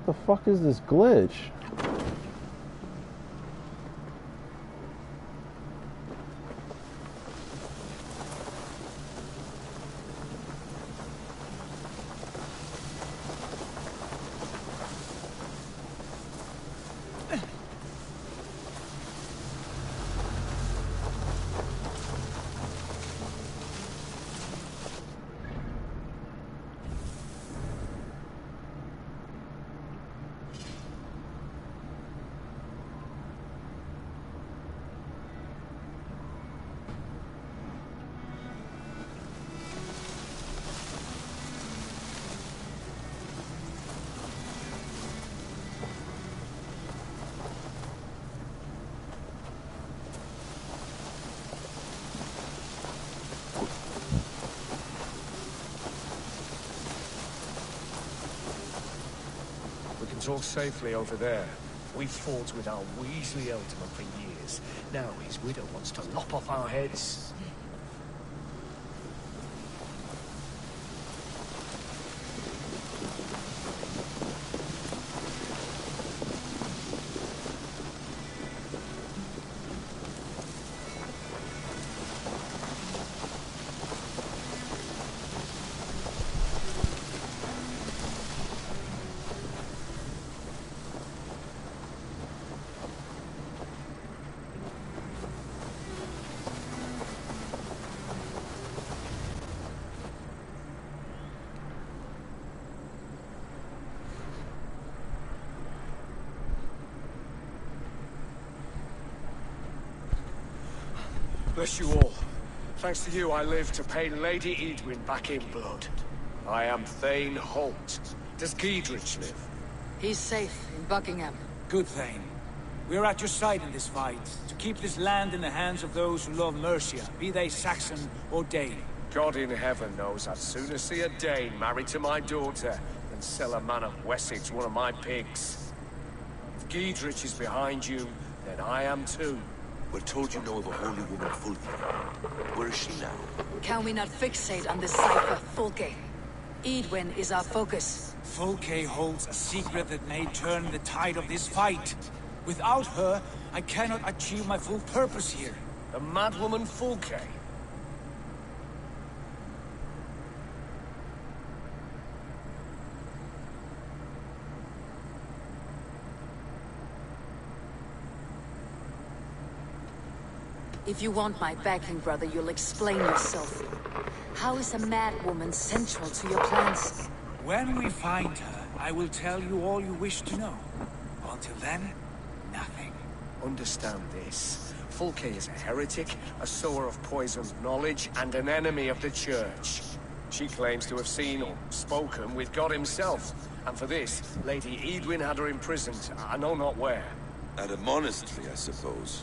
What the fuck is this glitch? Talk safely over there. We've fought with our Weasley Elderman for years. Now his widow wants to lop off our heads. Bless you all. Thanks to you, I live to pay Lady Edwin back in blood. I am Thane Holt. Does Giedrich live? He's safe in Buckingham. Good, Thane. We're at your side in this fight, to keep this land in the hands of those who love Mercia, be they Saxon or Dane. God in heaven knows I'd sooner see a Dane married to my daughter than sell a man of Wessex one of my pigs. If Giedrich is behind you, then I am too. We're told you know of a holy woman, Fulvia. Where is she now? Can we not fixate on this cipher, Fulke? Edwin is our focus. Fulke holds a secret that may turn the tide of this fight. Without her, I cannot achieve my full purpose here. The madwoman Fulke? If you want my backing, brother, you'll explain yourself. How is a mad woman central to your plans? When we find her, I will tell you all you wish to know. Until then, nothing. Understand this. Fulke is a heretic, a sower of poisoned knowledge, and an enemy of the Church. She claims to have seen or spoken with God himself. And for this, Lady Edwin had her imprisoned, I know not where. At a monastery, I suppose.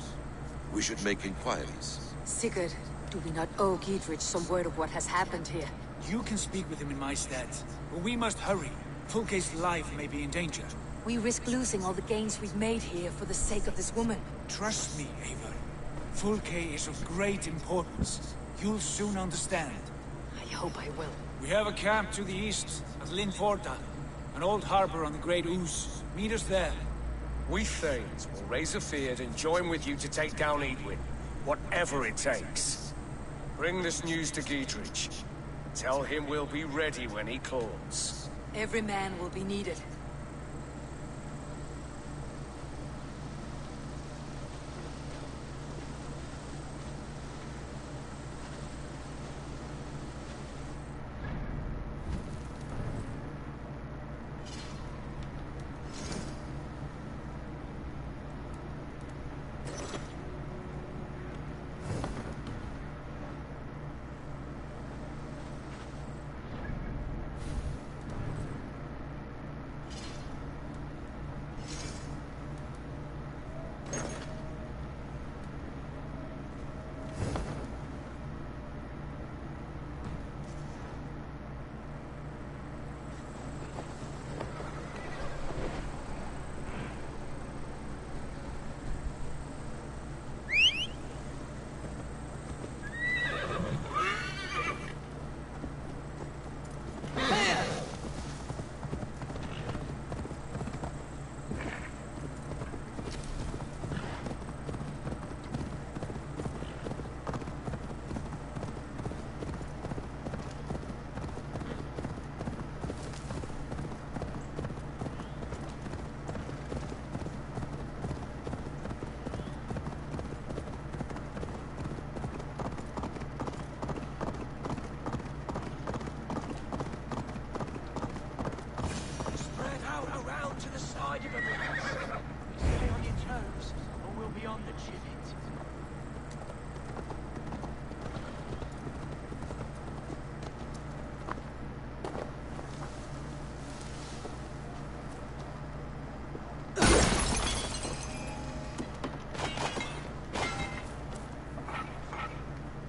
We should make inquiries. Sigurd, do we not owe Giedrich some word of what has happened here? You can speak with him in my stead, but we must hurry. Fulke's life may be in danger. We risk losing all the gains we've made here for the sake of this woman. Trust me, Eivor. Fulke is of great importance. You'll soon understand. I hope I will. We have a camp to the east, at Linforda. An old harbor on the Great Ouse. Meet us there. We Thanes will raise a fear and join with you to take down Edwin. Whatever it takes. Bring this news to Giedrich. Tell him we'll be ready when he calls. Every man will be needed.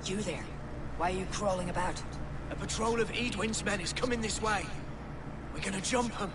You there? Why are you crawling about? A patrol of Edwin's men is coming this way. We're gonna jump them.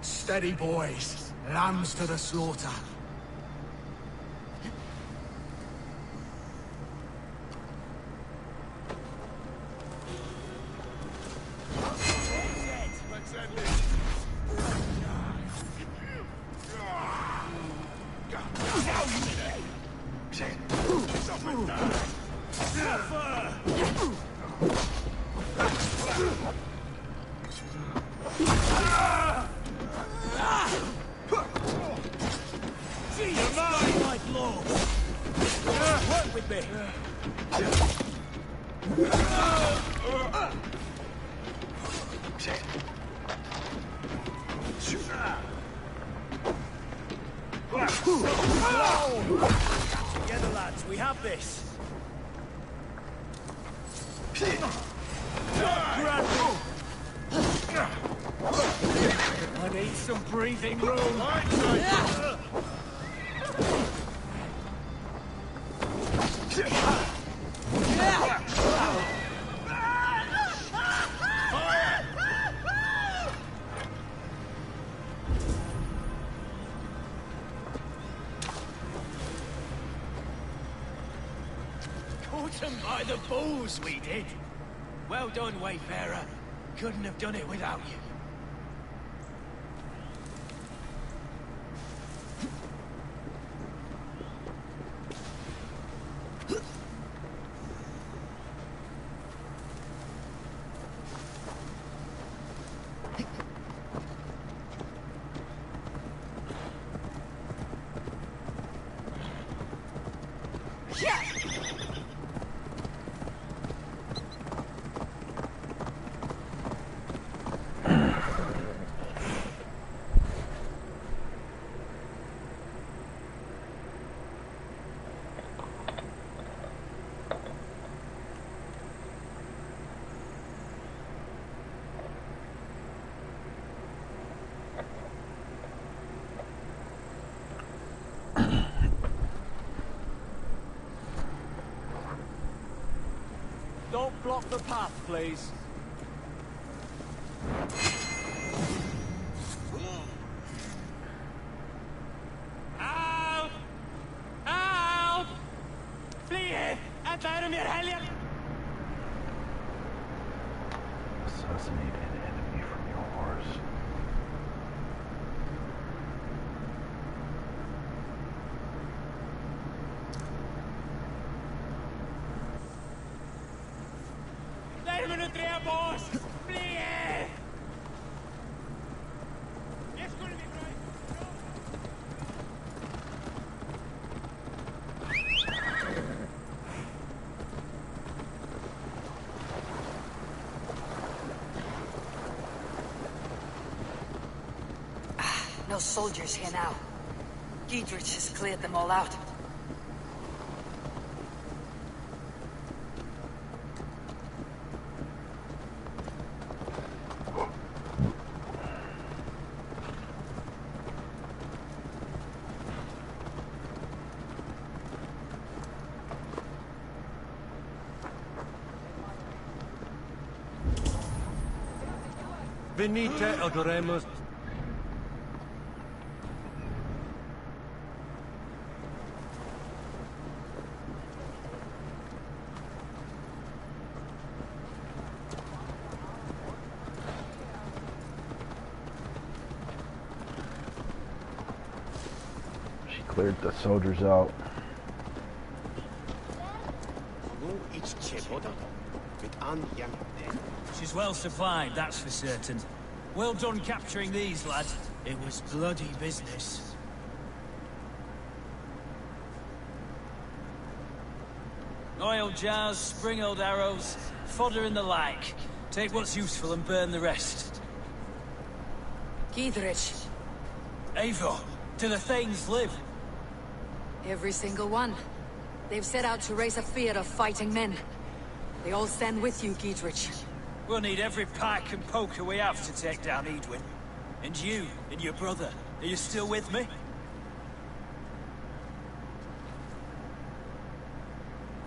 Steady, boys. Lambs to the slaughter. Together, lads, we have this. I need some breathing room. Caught him by the balls, we did. Well done, Wayfarer. Couldn't have done it without you. Don't block the path, please. Help! Help! Flee! Advare mer helgen! Assassinate an enemy from your horse. No soldiers here now. Giedrich has cleared them all out. Venite adoremus. She cleared the soldiers out. She's well supplied, that's for certain. Well done capturing these, lad. It was bloody business. Oil jars, spring-oiled arrows, fodder and the like. Take what's useful and burn the rest. Giedrich. Eivor, do the Thanes live? Every single one. They've set out to raise a fear of fighting men. They all stand with you, Giedrich. We'll need every pike and poker we have to take down Edwin. And you, and your brother, are you still with me?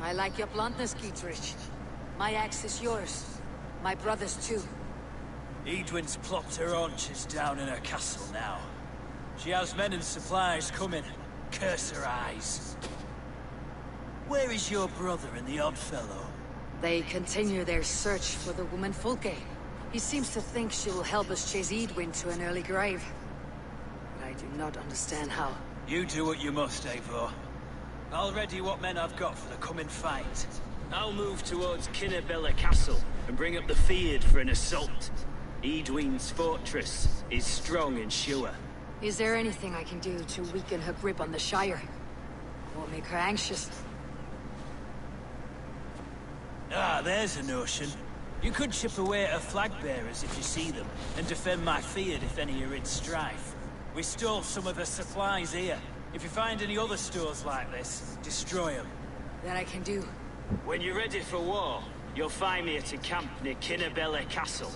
I like your bluntness, Giedrich. My axe is yours. My brother's too. Edwin's plopped her haunches down in her castle now. She has men and supplies coming. Curse her eyes. Where is your brother and the odd fellow? They continue their search for the woman Fulke. He seems to think she will help us chase Edwin to an early grave. But I do not understand how. You do what you must, Eivor. I'll ready what men I've got for the coming fight. I'll move towards Kinnabella Castle and bring up the Fyrd for an assault. Edwin's fortress is strong and sure. Is there anything I can do to weaken her grip on the Shire? Or make her anxious? Ah, there's a notion. You could chip away at her flag bearers if you see them, and defend my Fyrd if any are in strife. We stole some of her supplies here. If you find any other stores like this, destroy them. That I can do. When you're ready for war, You'll find me at a camp near Kinnabella Castle.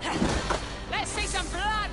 Let's see some blood!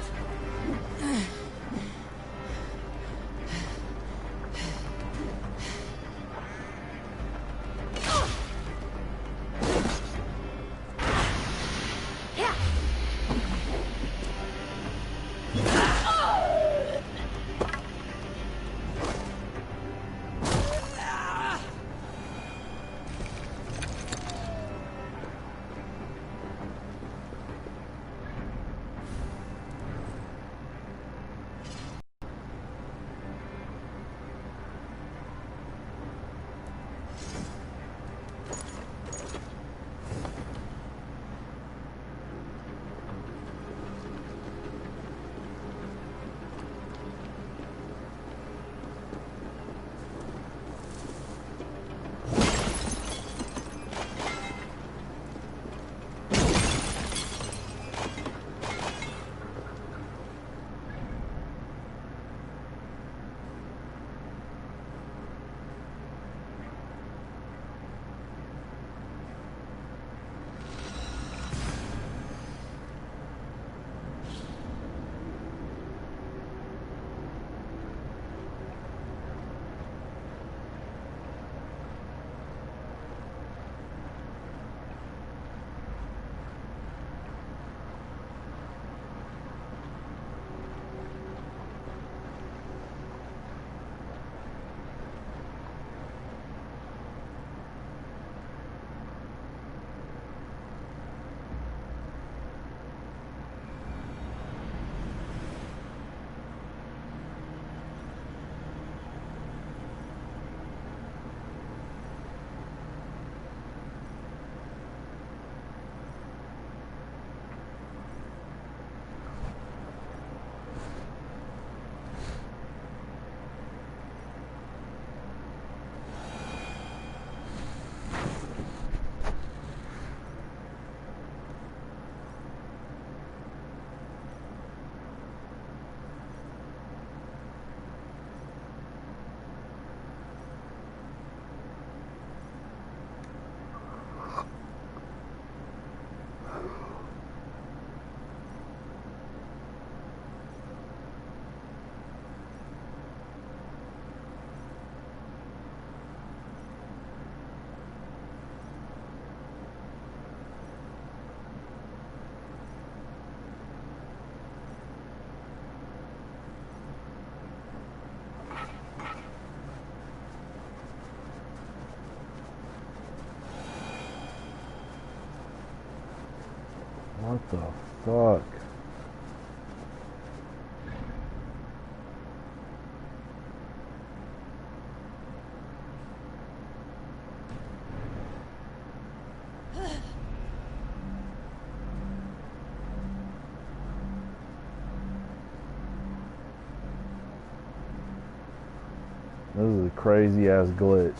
What the fuck? This is a crazy ass glitch.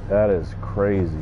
That is crazy.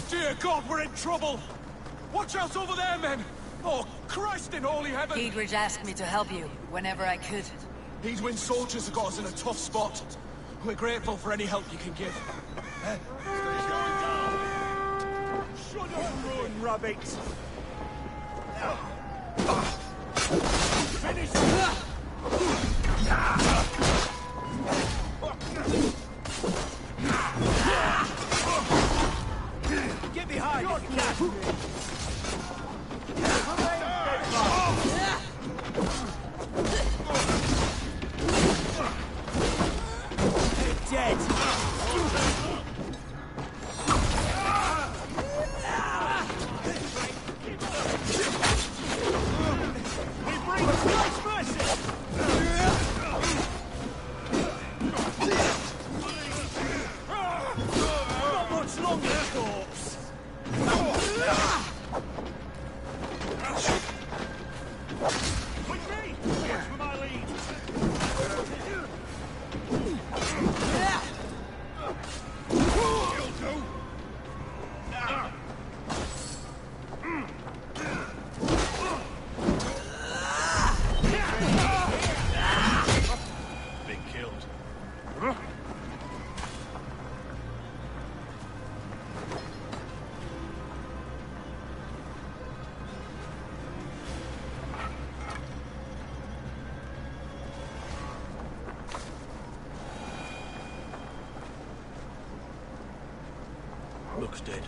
Dear God, we're in trouble! Watch out over there, men! Oh, Christ in holy heaven! Giedrich asked me to help you whenever I could. Heedwin soldiers have got us in a tough spot. We're grateful for any help you can give. Shut up, run, rabbit! Finish! Get behind! Dead! Watch for my lead. You'll do. Been killed. Looks dead.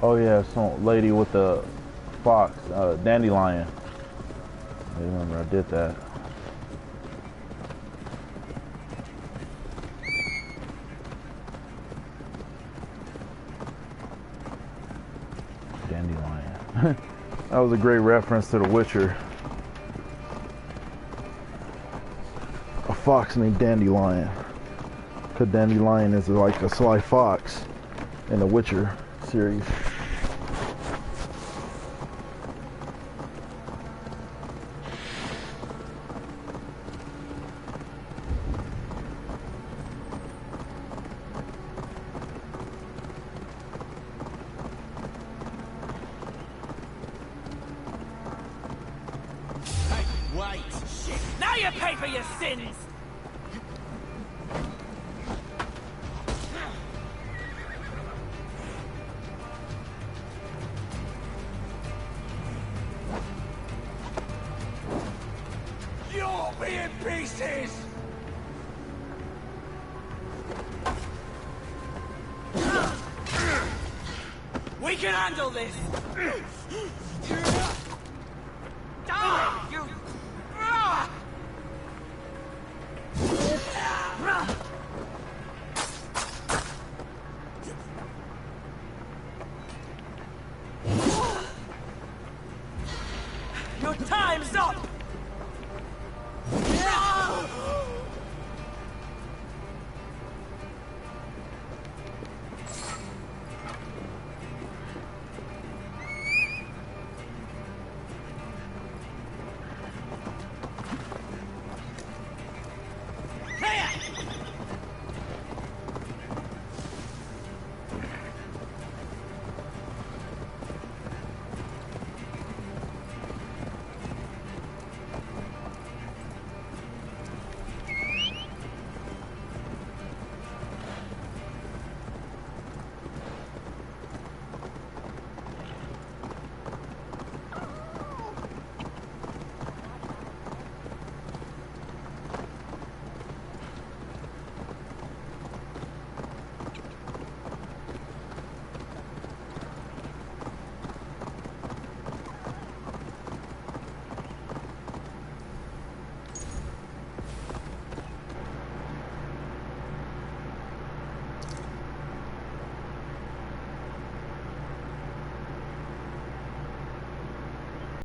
Oh yeah, some lady with the fox, dandelion. I remember I did that. Dandelion. That was a great reference to The Witcher. A fox named Dandelion. Because Dandelion is like a sly fox in The Witcher series. Now you pay for your sins! You'll be in pieces! We can handle this! Stop!